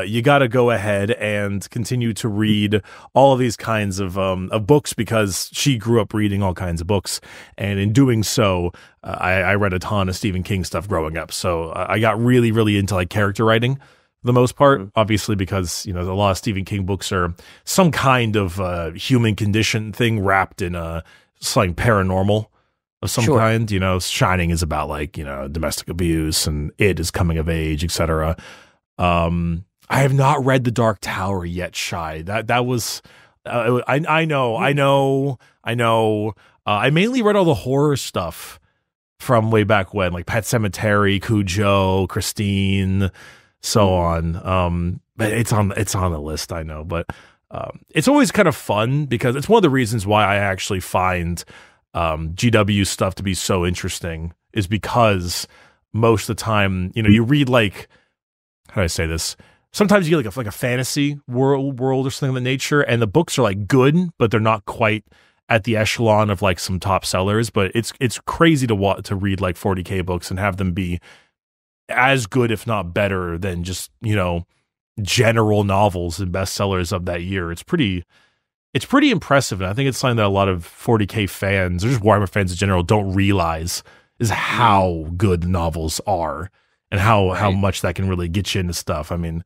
you got to go ahead and continue to read all of these kinds of books, because she grew up reading all kinds of books. And in doing so, I read a ton of Stephen King stuff growing up. So I got really, really into like character writing for the most part, obviously, because, you know, a lot of Stephen King books are some kind of human condition thing wrapped in something paranormal of some kind. You know, Shining is about like, you know, domestic abuse, and It is coming of age, etc. I have not read The Dark Tower yet, Shy. That was I know. I mainly read all the horror stuff from way back when, like Pet Sematary, Cujo, Christine, so on. But it's on the list, I know. But it's always kind of fun, because it's one of the reasons why I actually find GW stuff to be so interesting, is because most of the time, you know, you read like, how do I say this? Sometimes you get like a fantasy world or something of the nature, and the books are like good, but they're not quite at the echelon of like some top sellers. But it's crazy to read like 40K books and have them be as good, if not better, than just, you know, general novels and bestsellers of that year. It's pretty impressive, and I think it's something that a lot of 40K fans, or just Warhammer fans in general, don't realize, is how good the novels are. And how much that can really get you into stuff. I mean,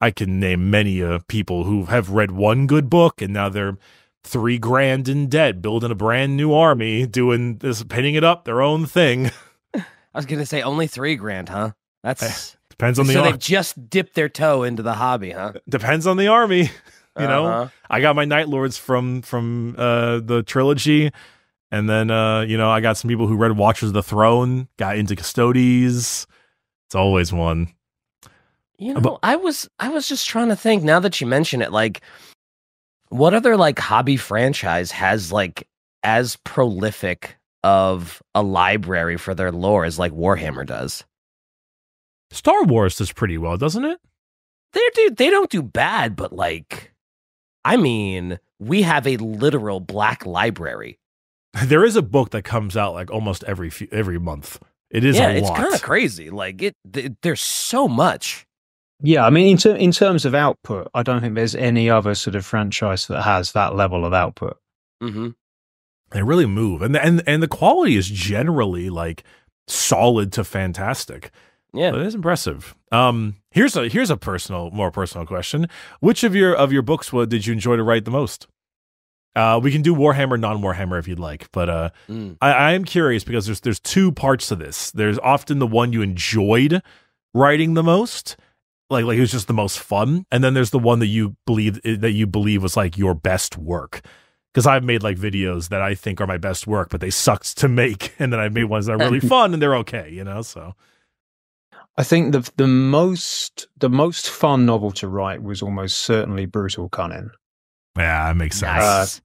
I can name many people who have read one good book, and now they're $3,000 in debt, building a brand new army, doing this, painting it up, their own thing. I was gonna say only $3,000, huh? That's depends on the. So they've just dipped their toe into the hobby, huh? Depends on the army. You know, I got my Night Lords from the trilogy. And then, you know, I got some people who read Watchers of the Throne, got into Custodes. It's always one. You know, I was just trying to think, now that you mention it, like, what other like hobby franchise has like as prolific of a library for their lore as like Warhammer does? Star Wars does pretty well, doesn't it? They don't do bad, but like, I mean, we have a literal black library. There is a book that comes out like almost every month. It is a lot. It's kind of crazy. Like there's so much. Yeah, I mean, in terms of output, I don't think there's any other sort of franchise that has that level of output. Mm-hmm. They really move, and the quality is generally like solid to fantastic. Yeah, so it is impressive. Here's a more personal question. Which of your books did you enjoy to write the most? We can do Warhammer, non-Warhammer if you'd like, but I am curious, because there's two parts to this. There's often the one you enjoyed writing the most, like it was just the most fun, and then there's the one that you believe was like your best work. Because I've made like videos that I think are my best work, but they sucked to make, and then I've made ones that are really fun and they're okay, you know. So I think the most fun novel to write was almost certainly Brutal Kunnin. Yeah, that makes sense. Nice.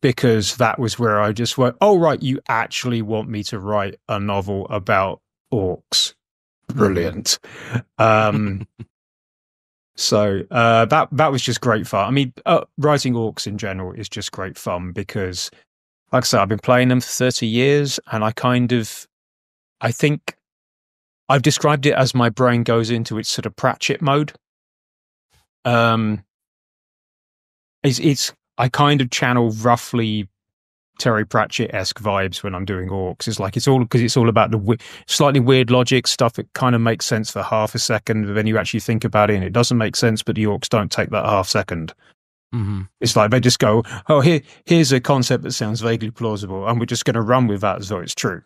Because that was where I just went, oh, right, you actually want me to write a novel about orcs. Brilliant. So that was just great fun. I mean, writing orcs in general is just great fun, because, like I said, I've been playing them for 30 years, and I think I've described it as my brain goes into its sort of Pratchett mode. I kind of channel roughly Terry Pratchett-esque vibes when I'm doing orcs. It's all about the slightly weird logic stuff. It kind of makes sense for half a second, but then you actually think about it and it doesn't make sense, but the orcs don't take that half second. Mm-hmm. It's like they just go, oh, here's a concept that sounds vaguely plausible, and we're just going to run with that as though it's true.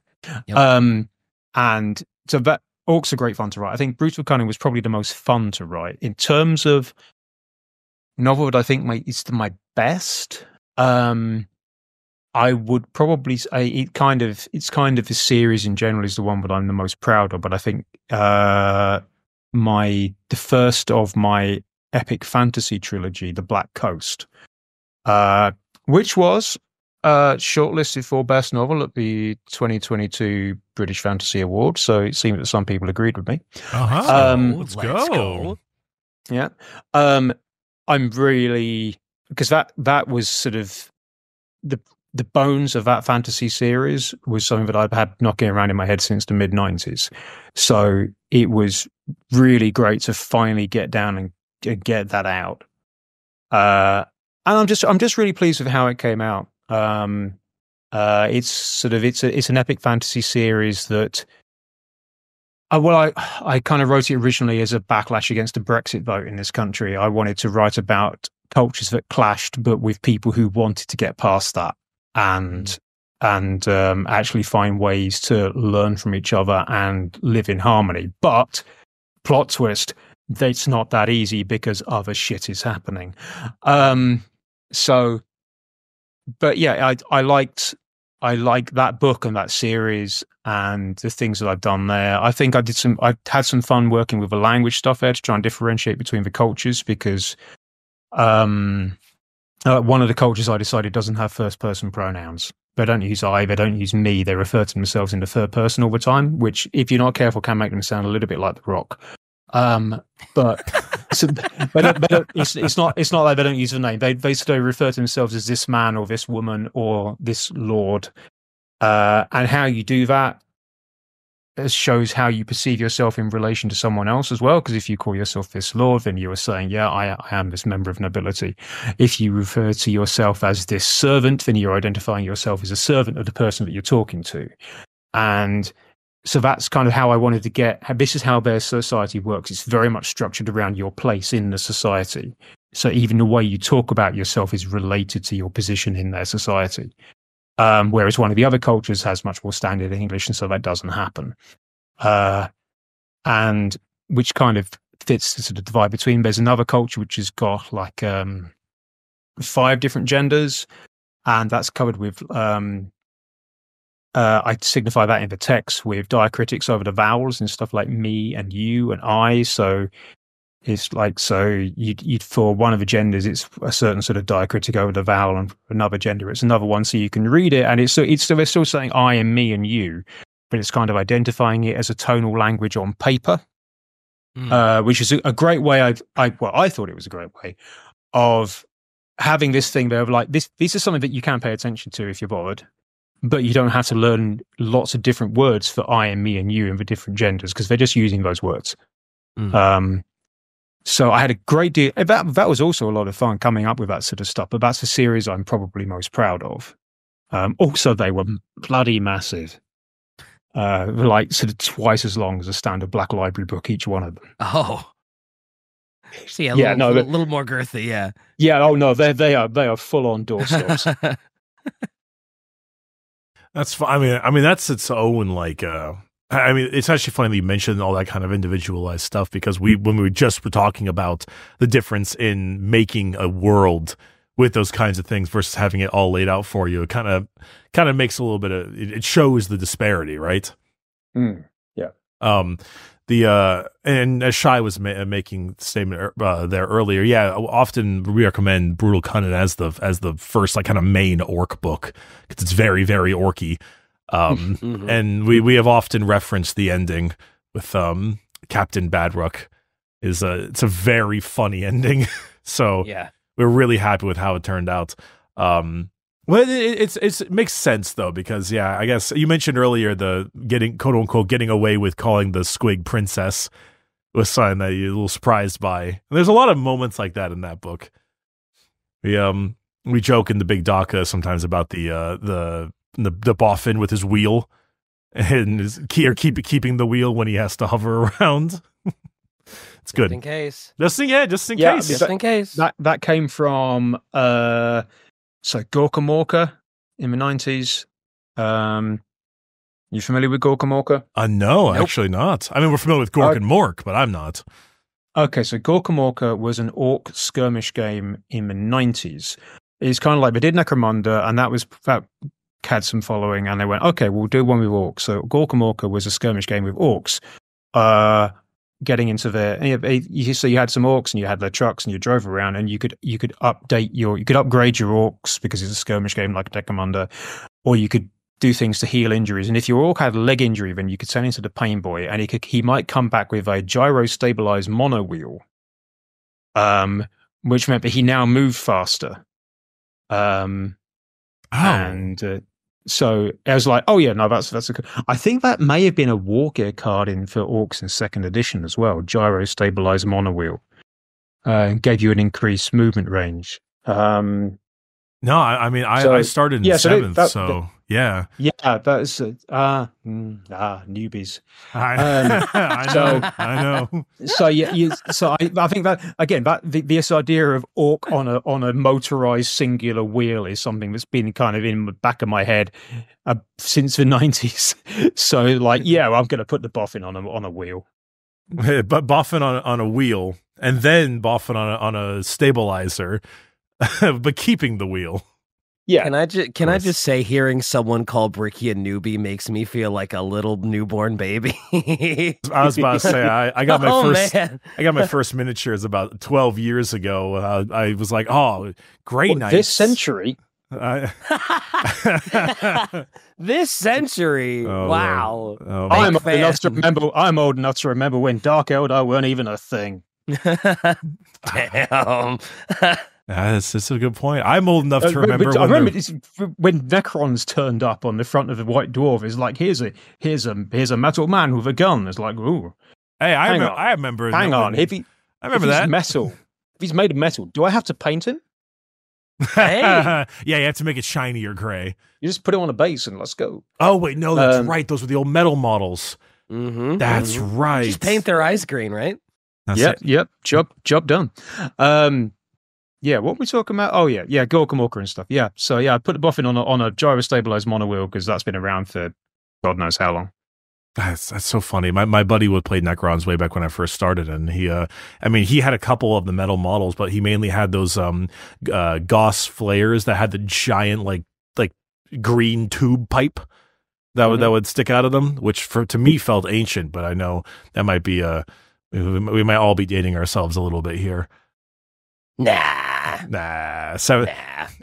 Yep. And so that orcs are great fun to write. I think Brutal Kunnin was probably the most fun to write. In terms of novel that I think is my best, I would probably say it's kind of the series in general is the one that I'm the most proud of. But I think the first of my epic fantasy trilogy, The Black Coast, which was shortlisted for best novel at the 2022 British Fantasy Awards. So it seemed that some people agreed with me. Let's go. Yeah. I'm really, because that was sort of the bones of that fantasy series was something that I've had knocking around in my head since the mid-90s. So it was really great to finally get down and get that out. And I'm just really pleased with how it came out. It's an epic fantasy series that, I kind of wrote it originally as a backlash against the Brexit vote in this country. I wanted to write about cultures that clashed, but with people who wanted to get past that and actually find ways to learn from each other and live in harmony. But plot twist, it's not that easy because other shit is happening. But yeah, I liked that book and that series and the things that I've done there. I think I had some fun working with the language stuff there to try and differentiate between the cultures, because one of the cultures I decided doesn't have first person pronouns. They don't use I, they don't use me, they refer to themselves in the third person all the time, which, if you're not careful, can make them sound a little bit like The Rock. But it's not like they don't use the name. They basically refer to themselves as this man or this woman or this lord. And how you do that shows how you perceive yourself in relation to someone else as well. Because if you call yourself this lord, then you are saying, yeah, I am this member of nobility. If you refer to yourself as this servant, then you're identifying yourself as a servant of the person that you're talking to. And so that's kind of how I wanted to get. This is how their society works. It's very much structured around your place in the society. So even the way you talk about yourself is related to your position in their society. Whereas one of the other cultures has much more standard English, and so that doesn't happen. And which kind of fits the sort of divide between. There's another culture which has got like 5 different genders, and that's covered with. I signify that in the text with diacritics over the vowels and stuff like me and you and I. So it's like, so you'd for one of the genders, it's a certain sort of diacritic over the vowel, and for another gender, it's another one. So you can read it, and they're still saying I and me and you, but it's kind of identifying it as a tonal language on paper, which is a great way. I thought it was a great way of having this thing there of like this is something that you can pay attention to if you're bothered. But you don't have to learn lots of different words for I and me and you and the different genders, because they're just using those words. So I had a great deal. That was also a lot of fun coming up with that sort of stuff. But that's a series I'm probably most proud of. Also, they were bloody massive. Like sort of twice as long as a standard Black Library book, each one of them. Oh. See, a little more girthy, yeah. Yeah, oh no, they are full-on doorstops. That's fun. I mean, that's its own like. It's actually funny that you mentioned all that kind of individualized stuff, because when we were talking about the difference in making a world with those kinds of things versus having it all laid out for you, it kind of makes a little bit of it shows the disparity, right? Yeah. And as Shai was making the statement there earlier, yeah, often we recommend Brutal Kunnin as the first like kind of main orc book, because it's very, very orky. And we have often referenced the ending with Captain Badrook. It's a very funny ending. So yeah, we're really happy with how it turned out. Well, it makes sense though, because yeah, I guess you mentioned earlier the quote unquote getting away with calling the squig princess was something that you're a little surprised by. And there's a lot of moments like that in that book. We joke in the Big Daka sometimes about the boffin with his wheel and keeping the wheel when he has to hover around. It's good. Just in case. Just in case. Just in case. That came from Gorka Morka in the 90s. You familiar with Gorka Morka? No, Nope. Actually not. I mean, we're familiar with Gork and Mork, but I'm not. Okay, so Gorka Morka was an orc skirmish game in the 90s. It's kind of like they did Necromunda, and that had some following, and they went, okay, we'll do one with orcs. So Gorka Morka was a skirmish game with orcs. Getting into so you had some orcs and you had their trucks and you drove around, and you could upgrade your orcs because it's a skirmish game like Necromunda, or you could do things to heal injuries. And if your orc had a leg injury, then you could send into the Pain Boy, and he might come back with a gyro stabilized mono wheel, which meant that he now moved faster. And So I was like, oh yeah, no, that's I think that may have been a war gear card in for Orcs in second edition as well. Gyro stabilizer monowheel. Gave you an increased movement range. No, I mean, I started in seventh, yeah. Yeah, that's newbies. I know. So I think that again, that this idea of orc on a motorized singular wheel is something that's been kind of in the back of my head since the 90s. So like, yeah, I'm going to put the boffin on a wheel, but boffin on a wheel, and then boffin on a stabilizer, but keeping the wheel. Yeah. Can I just say, hearing someone call Bricky a newbie makes me feel like a little newborn baby. I was about to say I got my first miniatures about 12 years ago. I was like, oh, great night. This century. This century. Oh, wow. Oh, I'm old enough to remember when Dark Eldar weren't even a thing. Damn. That's a good point. I'm old enough to remember. I remember when Necrons turned up on the front of the White Dwarf. It's like, here's a metal man with a gun. It's like, ooh. Hey, I remember. Hang on. If he's metal, if he's made of metal, do I have to paint him? Hey. Yeah, you have to make it shiny or gray. You just put it on a base and let's go. Oh wait, no, that's right. Those were the old metal models. Mm-hmm, that's right. Just paint their eyes green, right? Yep. Job done. Yeah, what were we talking about? Oh yeah, Gorkamorka and stuff. Yeah, so yeah, I put the boffin on a gyro stabilized monowheel because that's been around for God knows how long. That's so funny. My buddy would play Necrons way back when I first started, and he had a couple of the metal models, but he mainly had those Gauss flares that had the giant like green tube pipe that would stick out of them, which to me felt ancient, but I know that might be we might all be dating ourselves a little bit here. Nah. So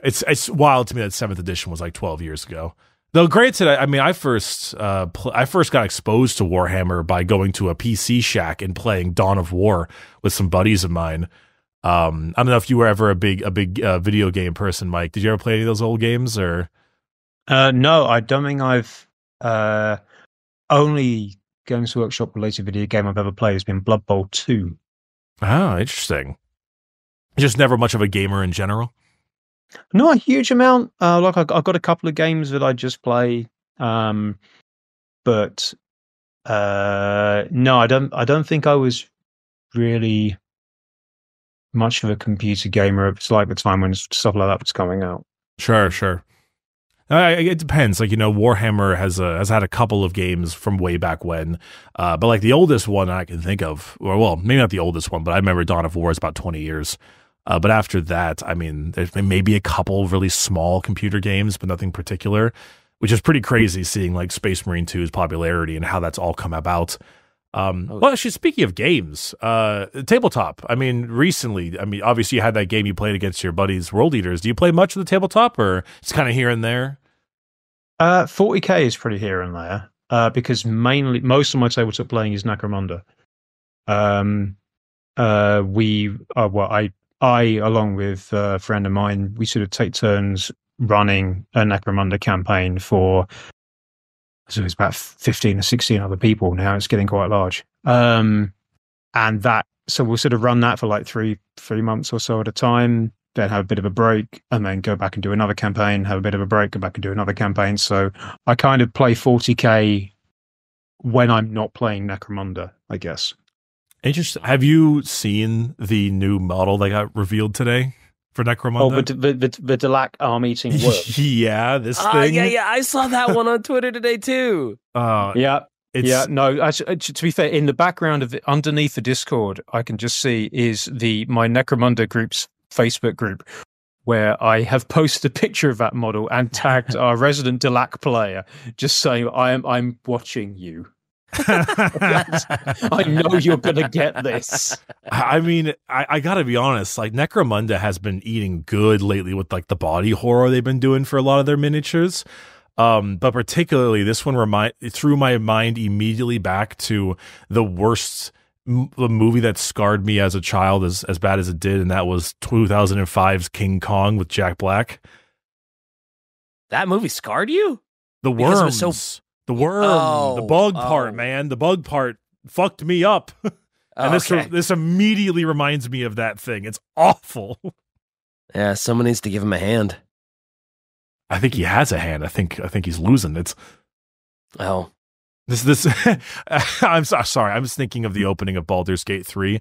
it's wild to me that 7th edition was like 12 years ago. Though granted, I mean, I first got exposed to Warhammer by going to a PC shack and playing Dawn of War with some buddies of mine. I don't know if you were ever a big video game person, Mike. Did you ever play any of those old games or? No, I don't think I've only Games Workshop related video game I've ever played has been Blood Bowl 2. Oh, interesting. Just never much of a gamer in general. Not a huge amount. Like I've got a couple of games that I just play, but no, I don't think I was really much of a computer gamer. It's like the time when stuff like that was coming out. Sure. It depends. Like, Warhammer has had a couple of games from way back when, but like the oldest one I can think of, or well, maybe not the oldest one, but I remember Dawn of War is about 20 years. But after that, I mean, there's maybe a couple of really small computer games, but nothing particular, which is pretty crazy seeing like Space Marine 2's popularity and how that's all come about. Well, actually, speaking of games, tabletop. I mean, recently, obviously you had that game you played against your buddies, World Eaters. Do you play much of the tabletop, or it's kind of here and there? 40k is pretty here and there, because most of my tabletop playing is Necromunda. I, along with a friend of mine, we sort of take turns running a Necromunda campaign so it's about 15 or 16 other people now. It's getting quite large. So we'll sort of run that for like three months or so at a time, then have a bit of a break, and then go back and do another campaign, have a bit of a break, go back and do another campaign. So I kind of play 40k when I'm not playing Necromunda, I guess. Interesting. Have you seen the new model that got revealed today for Necromunda? Oh, the Delac arm-eating worm. Yeah, this thing. Yeah, I saw that one on Twitter today too. No. Actually, to be fair, in the background of underneath the Discord, I can just see is my Necromunda group's Facebook group, where I have posted a picture of that model and tagged our resident Delac player, just saying I'm watching you. I know you're gonna get this. I mean, I gotta be honest, like Necromunda has been eating good lately with like the body horror they've been doing for a lot of their miniatures, but particularly this one threw my mind immediately back to the worst movie that scarred me as a child as bad as it did, and that was 2005's King Kong with Jack Black. That movie scarred you? The Because it worms. was The worm. The bug part, man. The bug part fucked me up. And this immediately reminds me of that thing. It's awful. Yeah, someone needs to give him a hand. I think he has a hand. I think he's losing it. Oh. This I'm sorry. I'm just thinking of the opening of Baldur's Gate 3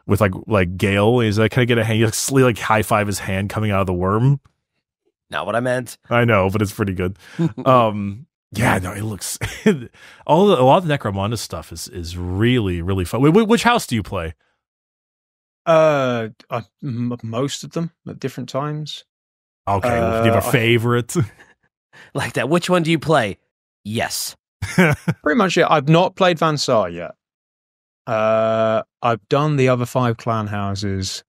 with like Gale. Is like, can I get a hand? You like high five his hand coming out of the worm. Not what I meant. I know, but it's pretty good. Yeah, no, it looks a lot of the Necromunda stuff is really, really fun. Which house do you play? Most of them at different times. Okay, do you have a favorite? Like that. Which one do you play? Yes. Pretty much, yeah. I've not played Van Saar yet. I've done the other 5 clan houses,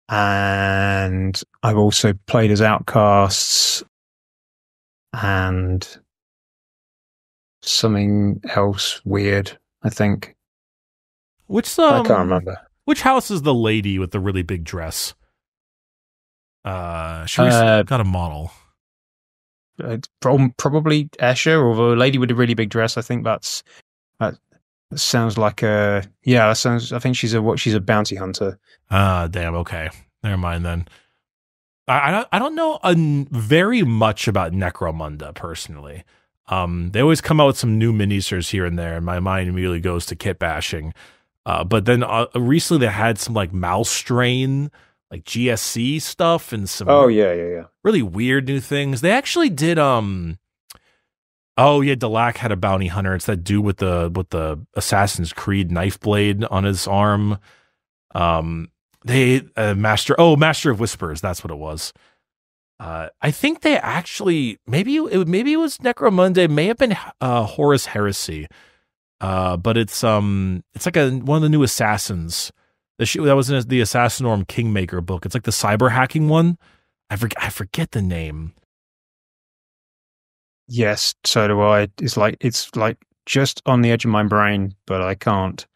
and I've also played as outcasts and something else weird, I think. I can't remember. Which house is the lady with the really big dress? She got a model. Probably Escher, or the lady with a really big dress. I think that sounds like a I think she's a bounty hunter. Damn. Okay, never mind then. I don't know very much about Necromunda personally. They always come out with some new minisers here and there, and my mind immediately goes to kit bashing. But then recently they had some like mouse strain, like GSC stuff, and some really weird new things. They actually did Delac had a bounty hunter. It's that dude with the Assassin's Creed knife blade on his arm. Master of Whispers, that's what it was. I think they actually maybe it was Necromunda, it may have been Horus Heresy. But it's like one of the new assassins. That was in the Assassinorum Kingmaker book. It's like the cyber hacking one. I forget the name. Yes, so do I. It's like just on the edge of my brain, but I can't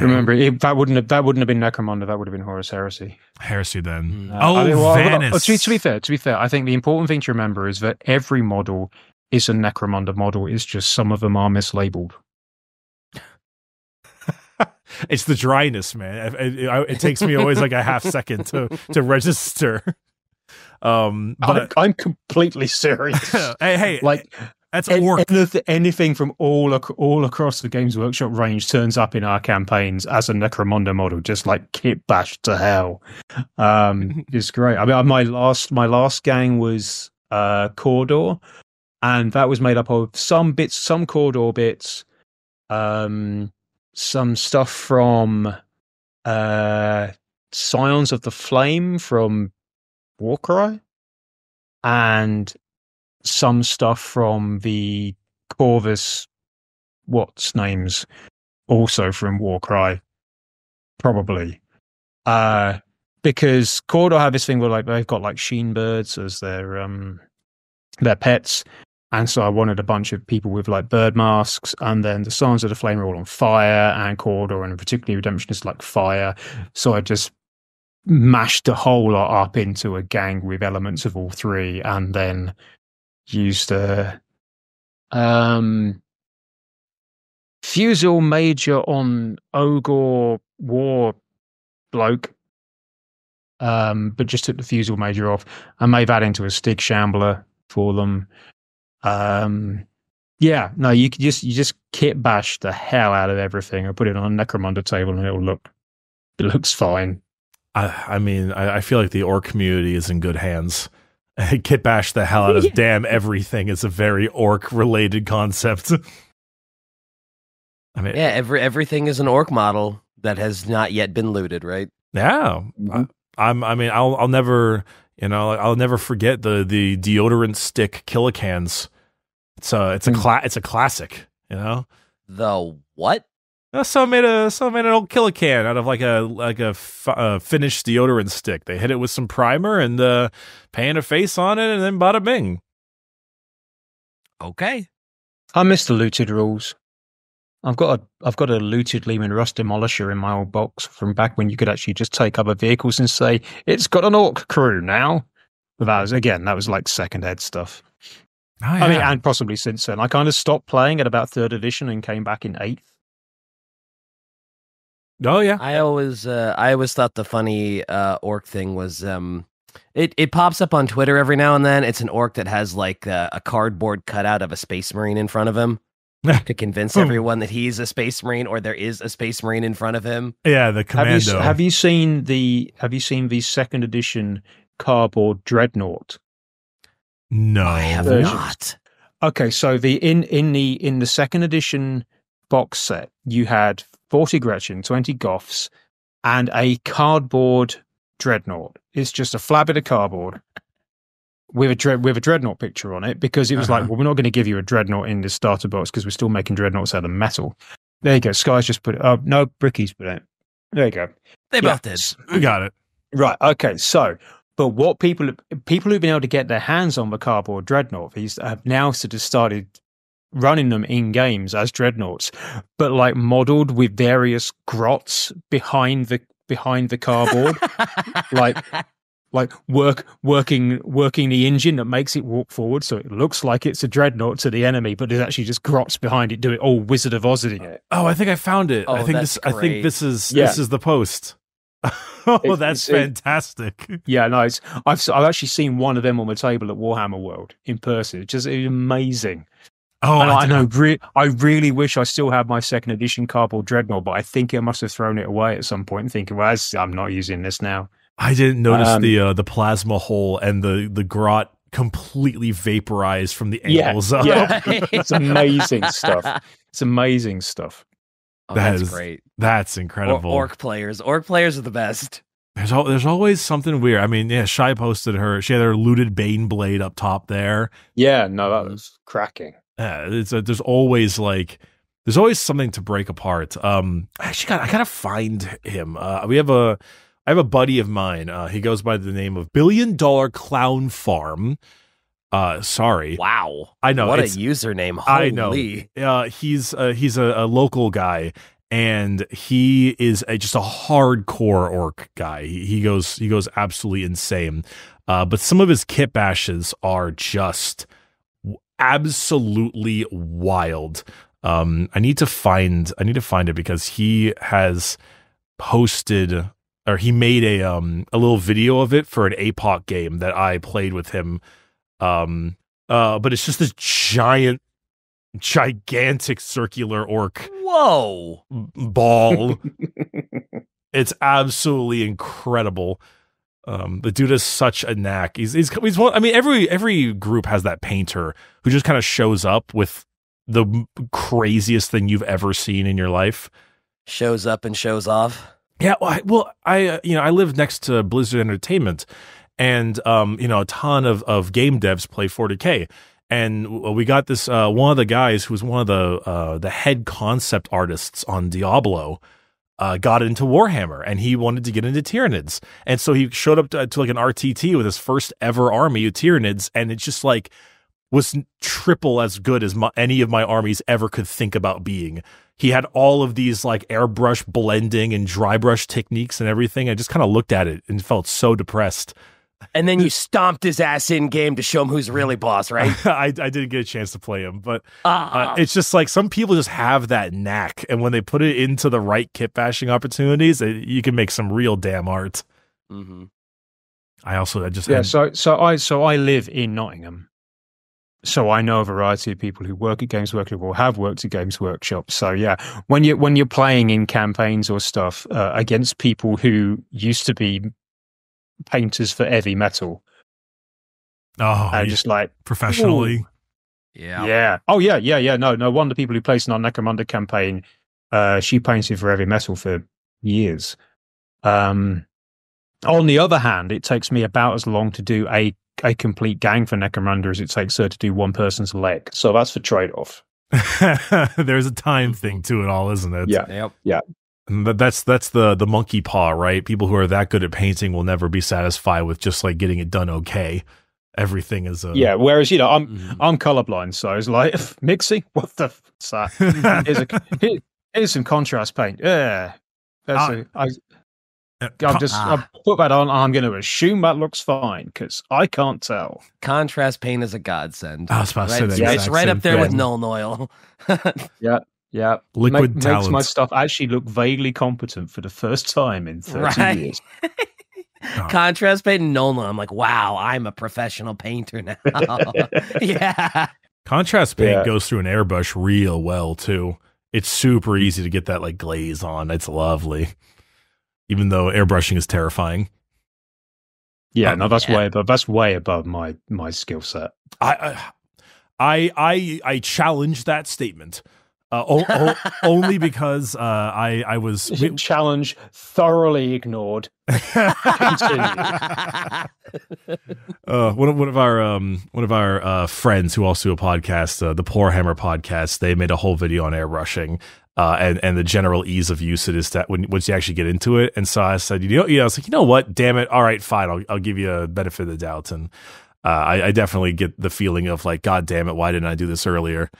remember. That wouldn't have been Necromunda. That would have been Horus Heresy. Heresy then. Vanus. To be fair, I think the important thing to remember is that every model is a Necromunda model. It's just some of them are mislabeled. It's the dryness, man. It takes me always like a half second to register. But I'm completely serious. hey, like that's orc. Anything from all across the Games Workshop range turns up in our campaigns as a Necromunda model, just like kit bashed to hell. It's great. I mean, my last gang was Cawdor, and that was made up of some Cawdor bits, some stuff from Scions of the Flame from Warcry, and some stuff from the Corvus what's names also from Warcry, probably. Because Cawdor have this thing where like they've got like sheen birds as their pets. And so I wanted a bunch of people with like bird masks, and then the Scions of the Flame are all on fire, and Cawdor, and particularly Redemption is like fire. So I just mashed the whole lot up into a gang with elements of all three, and then used a Fusel Major on Ogre War bloke, but just took the Fusel Major off and made that into a Stig Shambler for them. You just kit bash the hell out of everything. I put it on a Necromunda table and it looks fine. I mean, I feel like the orc community is in good hands. Kit bash the hell out of damn everything is a very orc related concept. I mean, everything is an orc model that has not yet been looted, right? Yeah. Mm-hmm. I'll never, I'll never forget the deodorant stick Killicans. It's a classic, The what? Someone made an old Killican out of like a finished deodorant stick. They hit it with some primer and paint a face on it, and then bada bing. Okay. I miss the looted rules. I've got a looted Lehman Rust Demolisher in my old box from back when you could actually just take other vehicles and say, it's got an orc crew now. But that was like second ed stuff. Oh, yeah. I mean, and possibly since then. I kind of stopped playing at about 3rd edition and came back in 8th. Oh yeah. I always thought the funny orc thing was it pops up on Twitter every now and then. It's an orc that has like a cardboard cutout of a space marine in front of him to convince everyone that he's a space marine or there is a space marine in front of him. Yeah, the commando. Have you seen the 2nd edition cardboard dreadnought? No, I have not. Okay, so in the 2nd edition box set, you had 40 Gretchen, 20 Goths, and a cardboard dreadnought. It's just a flat bit of cardboard with a dreadnought picture on it, because it was like, well, we're not going to give you a dreadnought in the starter box because we're still making dreadnoughts out of metal. There you go. Sky's just put it. Oh no, Bricky's put it. There you go. They both did. We got it. Right. Okay. So, but what people who've been able to get their hands on the cardboard dreadnought, these have now sort of started running them in games as dreadnoughts, but like modeled with various grots behind the cardboard, like working the engine that makes it walk forward, so it looks like it's a dreadnought to the enemy, but there's actually just grots behind it. Do it all Wizard of Oz-ing it. Oh, I think I found it. Oh, I think this is the post. Oh, that's fantastic. Yeah, no, I've actually seen one of them on the table at Warhammer World in person. It's just amazing. Oh, I know. I really wish I still had my 2nd edition cardboard dreadnought, but I think I must have thrown it away at some point, thinking, well, I'm not using this now. I didn't notice the plasma hole and the grot completely vaporized from the angles up. Yeah, it's amazing stuff. It's amazing stuff. Oh, that's great. That's incredible. Orc players are the best. There's always something weird. I mean, yeah, Shy posted she had her looted Bane blade up top there. Yeah, no, that was cracking. Yeah, there's always something to break apart. I gotta find him. I have a buddy of mine. He goes by the name of $1 Billion Clown Farm. Sorry. Wow. I know. What a username. Holy. I know. He's a local guy, and he is just a hardcore orc guy. He goes absolutely insane. But some of his kit bashes are just absolutely wild. I need to find it because he has posted, or he made a little video of it for an APOC game that I played with him. But it's just this gigantic circular orc. Whoa. Ball. It's absolutely incredible. The dude has such a knack. He's one. I mean, every group has that painter who just kind of shows up with the craziest thing you've ever seen in your life. Shows up and shows off. Yeah. Well, I live next to Blizzard Entertainment, and a ton of game devs play 40K. And we got this one of the guys who was one of the head concept artists on Diablo. Got into Warhammer, and he wanted to get into Tyranids. And so he showed up to like an RTT with his first ever army of Tyranids, and it just like was triple as good as any of my armies ever could think about being. He had all of these like airbrush blending and dry brush techniques and everything. I just kind of looked at it and felt so depressed. And then you stomped his ass in game to show him who's really boss, right? I didn't get a chance to play him, but it's just like some people just have that knack, and when they put it into the right kit bashing opportunities, you can make some real damn art. Mm-hmm. So I live in Nottingham, so I know a variety of people who work at Games Workshop or have worked at Games Workshop. So yeah, when you're playing in campaigns or stuff against people who used to be painters for heavy metal. Just like professionally. Ooh. Yeah. Oh yeah. No wonder people who placed in our Necromunda campaign, she painted for heavy metal for years. On the other hand, it takes me about as long to do a complete gang for Necromunda as it takes her to do one person's leg. So that's the trade-off. There's a time thing to it all, isn't it? Yeah. Yep. Yeah. That's the monkey paw, right? People who are that good at painting will never be satisfied with just like getting it done okay. Everything is whereas I'm colorblind, so it's like mixing. What the here's some contrast paint. Yeah, I'll put that on. I'm going to assume that looks fine because I can't tell. Contrast paint is a godsend. I was about to say that. It's right up there with Null Oil. Yeah. Liquid talent. Makes my stuff actually look vaguely competent for the first time in 30 years. Contrast paint and Null Oil. I'm like, wow, I'm a professional painter now. Yeah. Contrast paint goes through an airbrush real well too. It's super easy to get that like glaze on. It's lovely. Even though airbrushing is terrifying. Yeah, no, that's way above my skill set. I challenge that statement. Only because I was challenge thoroughly ignored. One of our friends who also do a podcast, the Warhammer podcast, they made a whole video on airbrushing and the general ease of use it is that once you actually get into it. And so I said, I was like, you know what, damn it, all right, fine, I'll give you a benefit of the doubt. And I definitely get the feeling of like, God damn it, why didn't I do this earlier?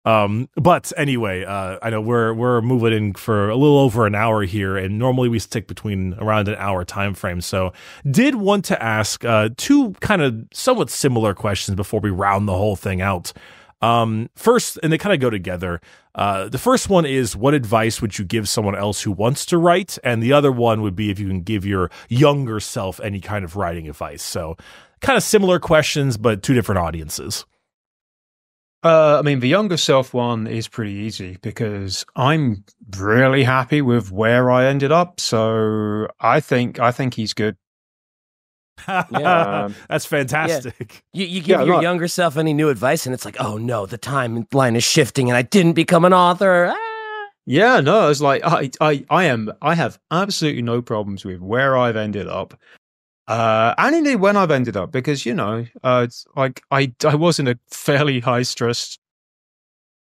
But anyway, I know we're moving in for a little over an hour here, and normally we stick between around an hour time frame. So did want to ask two kind of somewhat similar questions before we round the whole thing out. First, and they kind of go together. The first one is, what advice would you give someone else who wants to write? And the other one would be if you can give your younger self any kind of writing advice. So kind of similar questions, but two different audiences. I mean, the younger self one is pretty easy because I'm really happy with where I ended up. So I think he's good. That's fantastic. Yeah. You give your younger self any new advice, and it's like, oh no, the timeline is shifting, and I didn't become an author. Yeah, no, it's like I have absolutely no problems with where I've ended up. And indeed when I've ended up, because it's like I was in a fairly high stress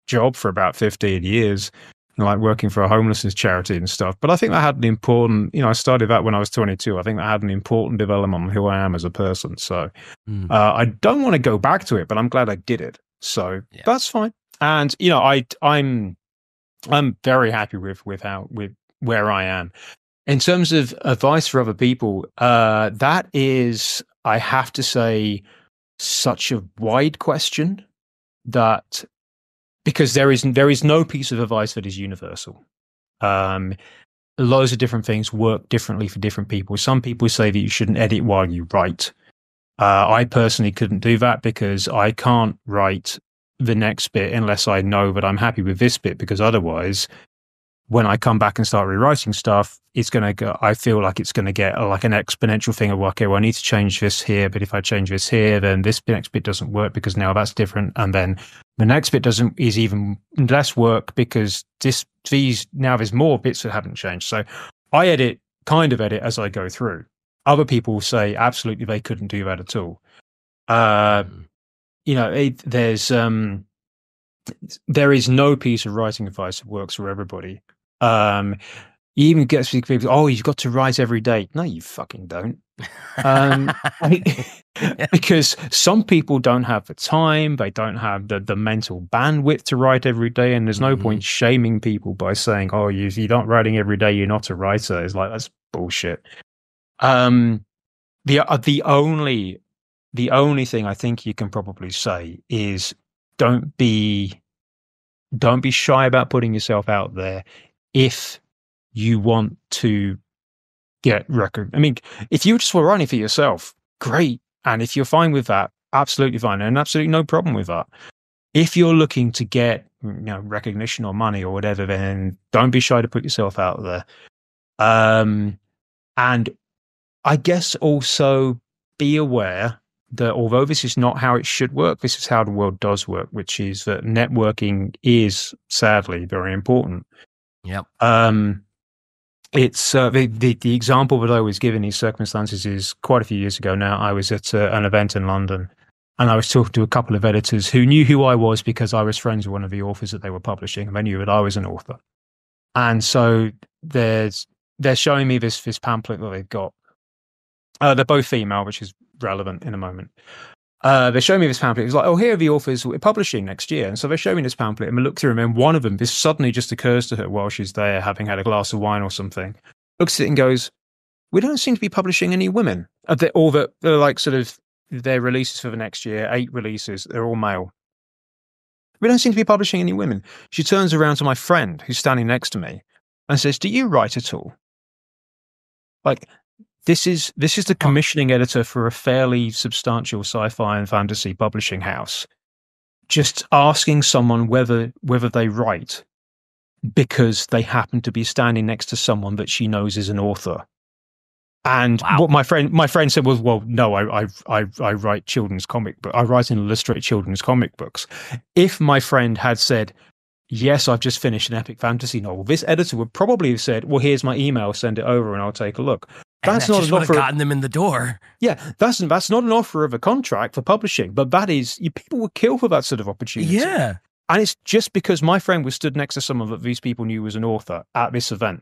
job for about 15 years, like working for a homelessness charity and stuff. But I think that had an important, I started that when I was 22. I think that had an important development on who I am as a person. So I don't want to go back to it, but I'm glad I did it. So that's fine. And I'm very happy with where I am. In terms of advice for other people, that is, I have to say, such a wide question that because there is no piece of advice that is universal. Loads of different things work differently for different people. Some people say that you shouldn't edit while you write. I personally couldn't do that because I can't write the next bit unless I know that I'm happy with this bit, because otherwise, when I come back and start rewriting stuff, it's going to go, I feel like it's going to get like an exponential thing of, okay, well, I need to change this here, but if I change this here, then this next bit doesn't work because now that's different. And then the next bit is even less work because now there's more bits that haven't changed. So I kind of edit as I go through. Other people say absolutely they couldn't do that at all. There is no piece of writing advice that works for everybody. You even get people, oh, you've got to write every day. No, you fucking don't. Because some people don't have the time, they don't have the mental bandwidth to write every day, and there's no point shaming people by saying, oh, you're not writing every day, you're not a writer. It's like, that's bullshit. The only thing I think you can probably say is don't be shy about putting yourself out there if you want to get record. I mean, if you just were writing for yourself, great. And if you're fine with that, absolutely fine. And absolutely no problem with that. If you're looking to get recognition or money or whatever, then don't be shy to put yourself out there. And I guess also be aware that although this is not how it should work, this is how the world does work, which is that networking is sadly very important. Yep. It's the example that I was given in these circumstances is quite a few years ago now. I was at an event in London, and I was talking to a couple of editors who knew who I was because I was friends with one of the authors that they were publishing, and they knew that I was an author. And so they're showing me this pamphlet that they've got. They're both female, which is relevant in a moment. They show me this pamphlet. It was like, oh, here are the authors we're publishing next year. And so they show me this pamphlet, and we look through them, and one of them, this suddenly just occurs to her while she's there, having had a glass of wine or something, looks at it and goes, we don't seem to be publishing any women. All that they're like sort of their releases for the next year, 8 releases, they're all male. We don't seem to be publishing any women. She turns around to my friend who's standing next to me and says, "Do you write at all?" Like, this is the commissioning editor for a fairly substantial sci-fi and fantasy publishing house, just asking someone whether they write because they happen to be standing next to someone that she knows is an author. And what my friend said was, "Well, no, I write children's comic book. I write and illustrate children's comic books." If my friend had said, "Yes, I've just finished an epic fantasy novel," this editor would probably have said, "Well, here's my email, send it over and I'll take a look." That's not just would have gotten them in the door. Yeah, that's not an offer of a contract for publishing, but that is, people would kill for that sort of opportunity. Yeah. And it's just because my friend was stood next to someone that these people knew was an author at this event.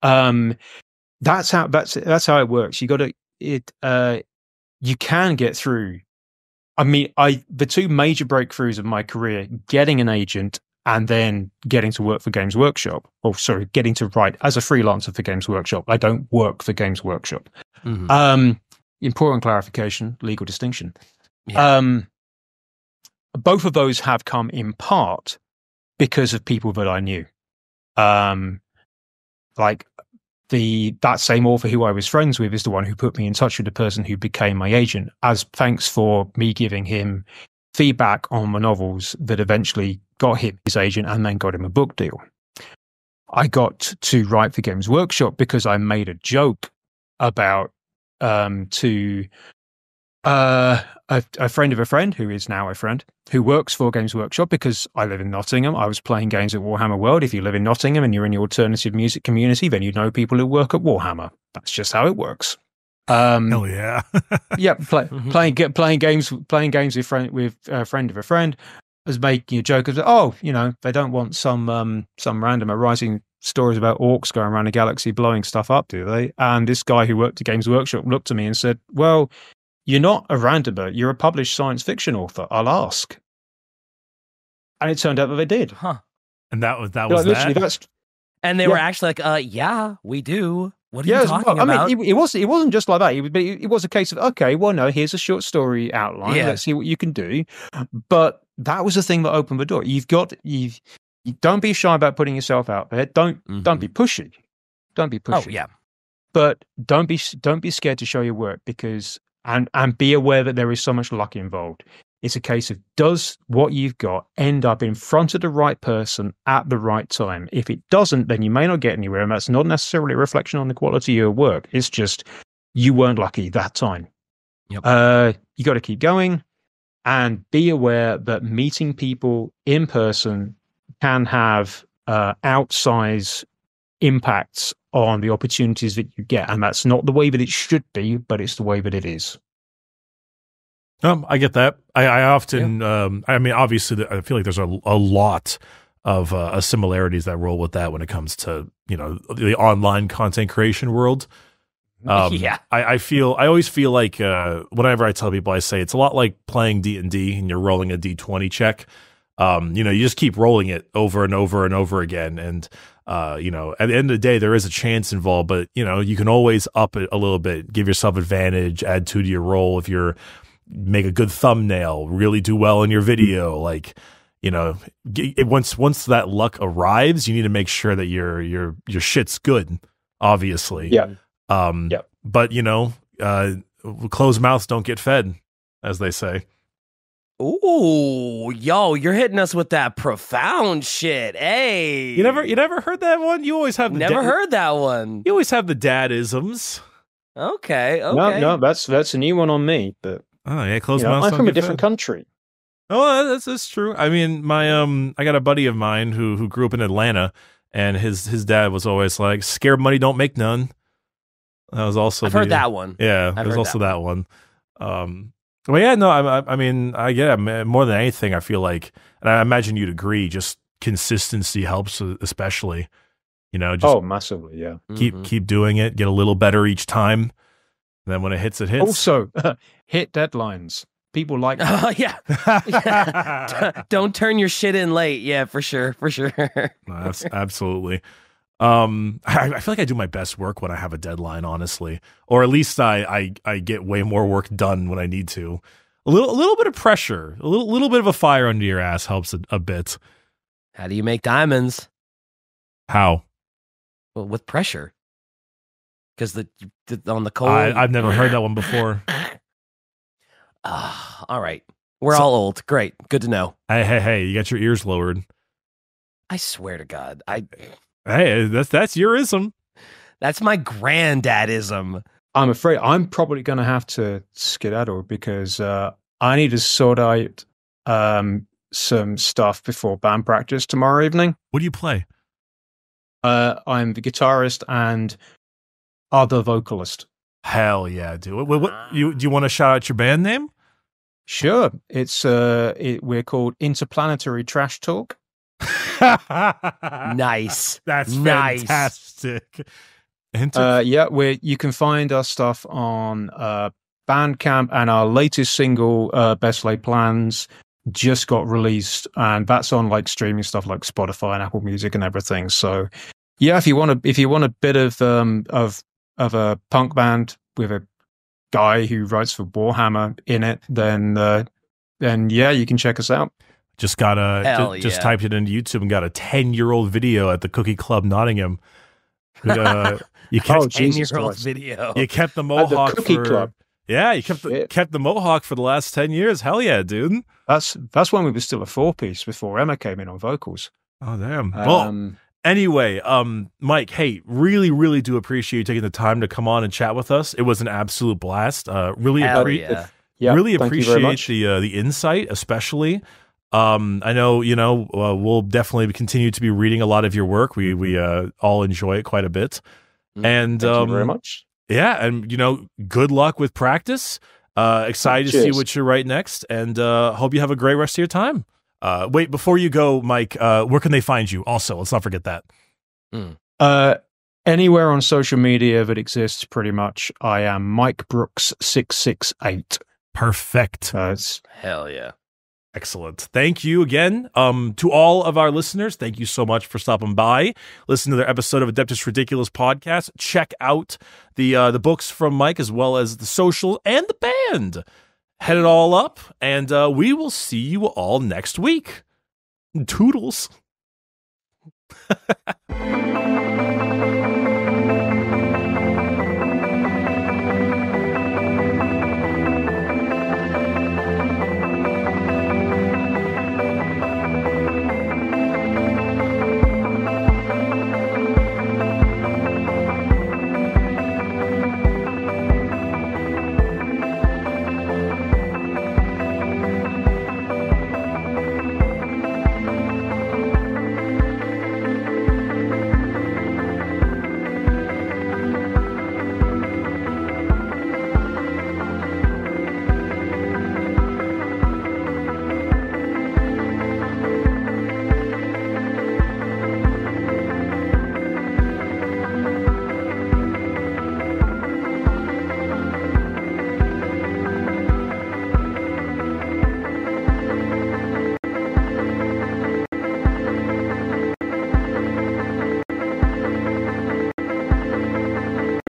That's how it works. You can get through. I mean, the 2 major breakthroughs of my career, getting an agent and then getting to work for Games Workshop. Or sorry, getting to write as a freelancer for Games Workshop. I don't work for Games Workshop. Mm-hmm. Important clarification, legal distinction. Yeah. Both of those have come in part because of people that I knew. Like that same author who I was friends with is the one who put me in touch with the person who became my agent, as thanks for me giving him feedback on the novels that eventually got him his agent and then got him a book deal. I got to write for Games Workshop because I made a joke about to a friend of a friend who is now a friend who works for Games Workshop, because I live in Nottingham. I was playing games at Warhammer World. If you live in Nottingham and you're in the alternative music community, then you know people who work at Warhammer. That's just how it works. Hell yeah. Yeah, playing games with a friend of a friend, was making a joke of, "Oh, they don't want some random rising stories about orcs going around the galaxy blowing stuff up, do they?" And this guy who worked at Games Workshop looked at me and said, "Well, you're not a randomer. You're a published science fiction author. I'll ask." And it turned out that they did. Huh. And that was that. And they were actually like, "Yeah, we do. What are you talking about?" I mean, it wasn't just like that. It was a case of, okay, well, no, here's a short story outline. Yeah. Let's see what you can do. But that was the thing that opened the door. You don't be shy about putting yourself out there. Don't be pushy. Don't be pushy. Oh yeah. But don't be scared to show your work, because and be aware that there is so much luck involved. It's a case of, does what you've got end up in front of the right person at the right time? If it doesn't, then you may not get anywhere, and that's not necessarily a reflection on the quality of your work. It's just you weren't lucky that time. Yep. You got to keep going, and be aware that meeting people in person can have outsized impacts on the opportunities that you get, and that's not the way that it should be, but it's the way that it is. I get that. I often, I mean, obviously, I feel like there's a lot of similarities that roll with that when it comes to, the online content creation world. I always feel like whenever I tell people, I say it's a lot like playing D&D and you're rolling a D20 check. You just keep rolling it over and over and over again. And, at the end of the day, there is a chance involved, but, you can always up it a little bit, give yourself advantage, add 2 to your roll. If you're make a good thumbnail, really do well in your video, like, once that luck arrives, you need to make sure that your shit's good, obviously. Yeah. But closed mouths don't get fed, as they say. Ooh, yo, you're hitting us with that profound shit. Hey, you never heard that one? You always have heard that one. You always have the dadisms. Okay. No, that's a new one on me. But closed mouths. I'm from a different country. Oh, that's true. I mean, I got a buddy of mine who grew up in Atlanta, and his dad was always like, "Scared money don't make none." That was also I've heard that one. Yeah, there's also that one. Well, yeah, no, I mean, I get it. More than anything, I feel like, and I imagine you'd agree, just consistency helps, especially. Just massively, yeah. Keep doing it, get a little better each time. And then when it hits, it hits. Also, hit deadlines. People like that. Yeah. Don't turn your shit in late. Yeah, for sure. No, absolutely. I feel like I do my best work when I have a deadline, honestly, or at least I get way more work done when I need to. A little bit of pressure, a little bit of a fire under your ass helps a bit. How do you make diamonds? How? Well, with pressure. Because on the coal. I've never heard that one before. All right. We're all old. Great. Good to know. Hey, you got your ears lowered. I swear to God. Hey, that's your ism. That's my granddadism. I'm afraid I'm probably going to have to skedaddle because I need to sort out some stuff before band practice tomorrow evening. What do you play? I'm the guitarist and other vocalist. Hell yeah, dude. Do you want to shout out your band name? Sure. It's we're called Interplanetary Trash Talk. Nice. That's nice. Fantastic. You can find our stuff on Bandcamp, and our latest single, Best Laid Plans, just got released, and that's on like streaming stuff like Spotify and Apple Music and everything. So yeah, if you want a bit of a punk band with a guy who writes for Warhammer in it, then yeah, you can check us out. Just typed it into YouTube and got a 10-year-old video at the Cookie Club Nottingham. You kept 10-year-old video. You kept the mohawk at the Cookie Club. Yeah, you kept the mohawk for the last 10 years. Hell yeah, dude. That's when we were still a 4-piece before Emma came in on vocals. Oh damn. Well, anyway, Mike, hey, really, really do appreciate you taking the time to come on and chat with us. It was an absolute blast. Really appreciate the insight, especially. I know, we'll definitely continue to be reading a lot of your work. We all enjoy it quite a bit. And thank you very much. Yeah, and good luck with practice. Excited to see what you write next, and hope you have a great rest of your time. Wait, before you go, Mike, where can they find you? Also, let's not forget that. Anywhere on social media that exists, pretty much. I am Mike Brooks 668. Perfect. Hell yeah. Excellent. Thank you again. To all of our listeners, thank you so much for stopping by. Listen to their episode of Adeptus Ridiculous podcast. Check out the books from Mike, as well as the social and the band. Head it all up, and we will see you all next week. Toodles.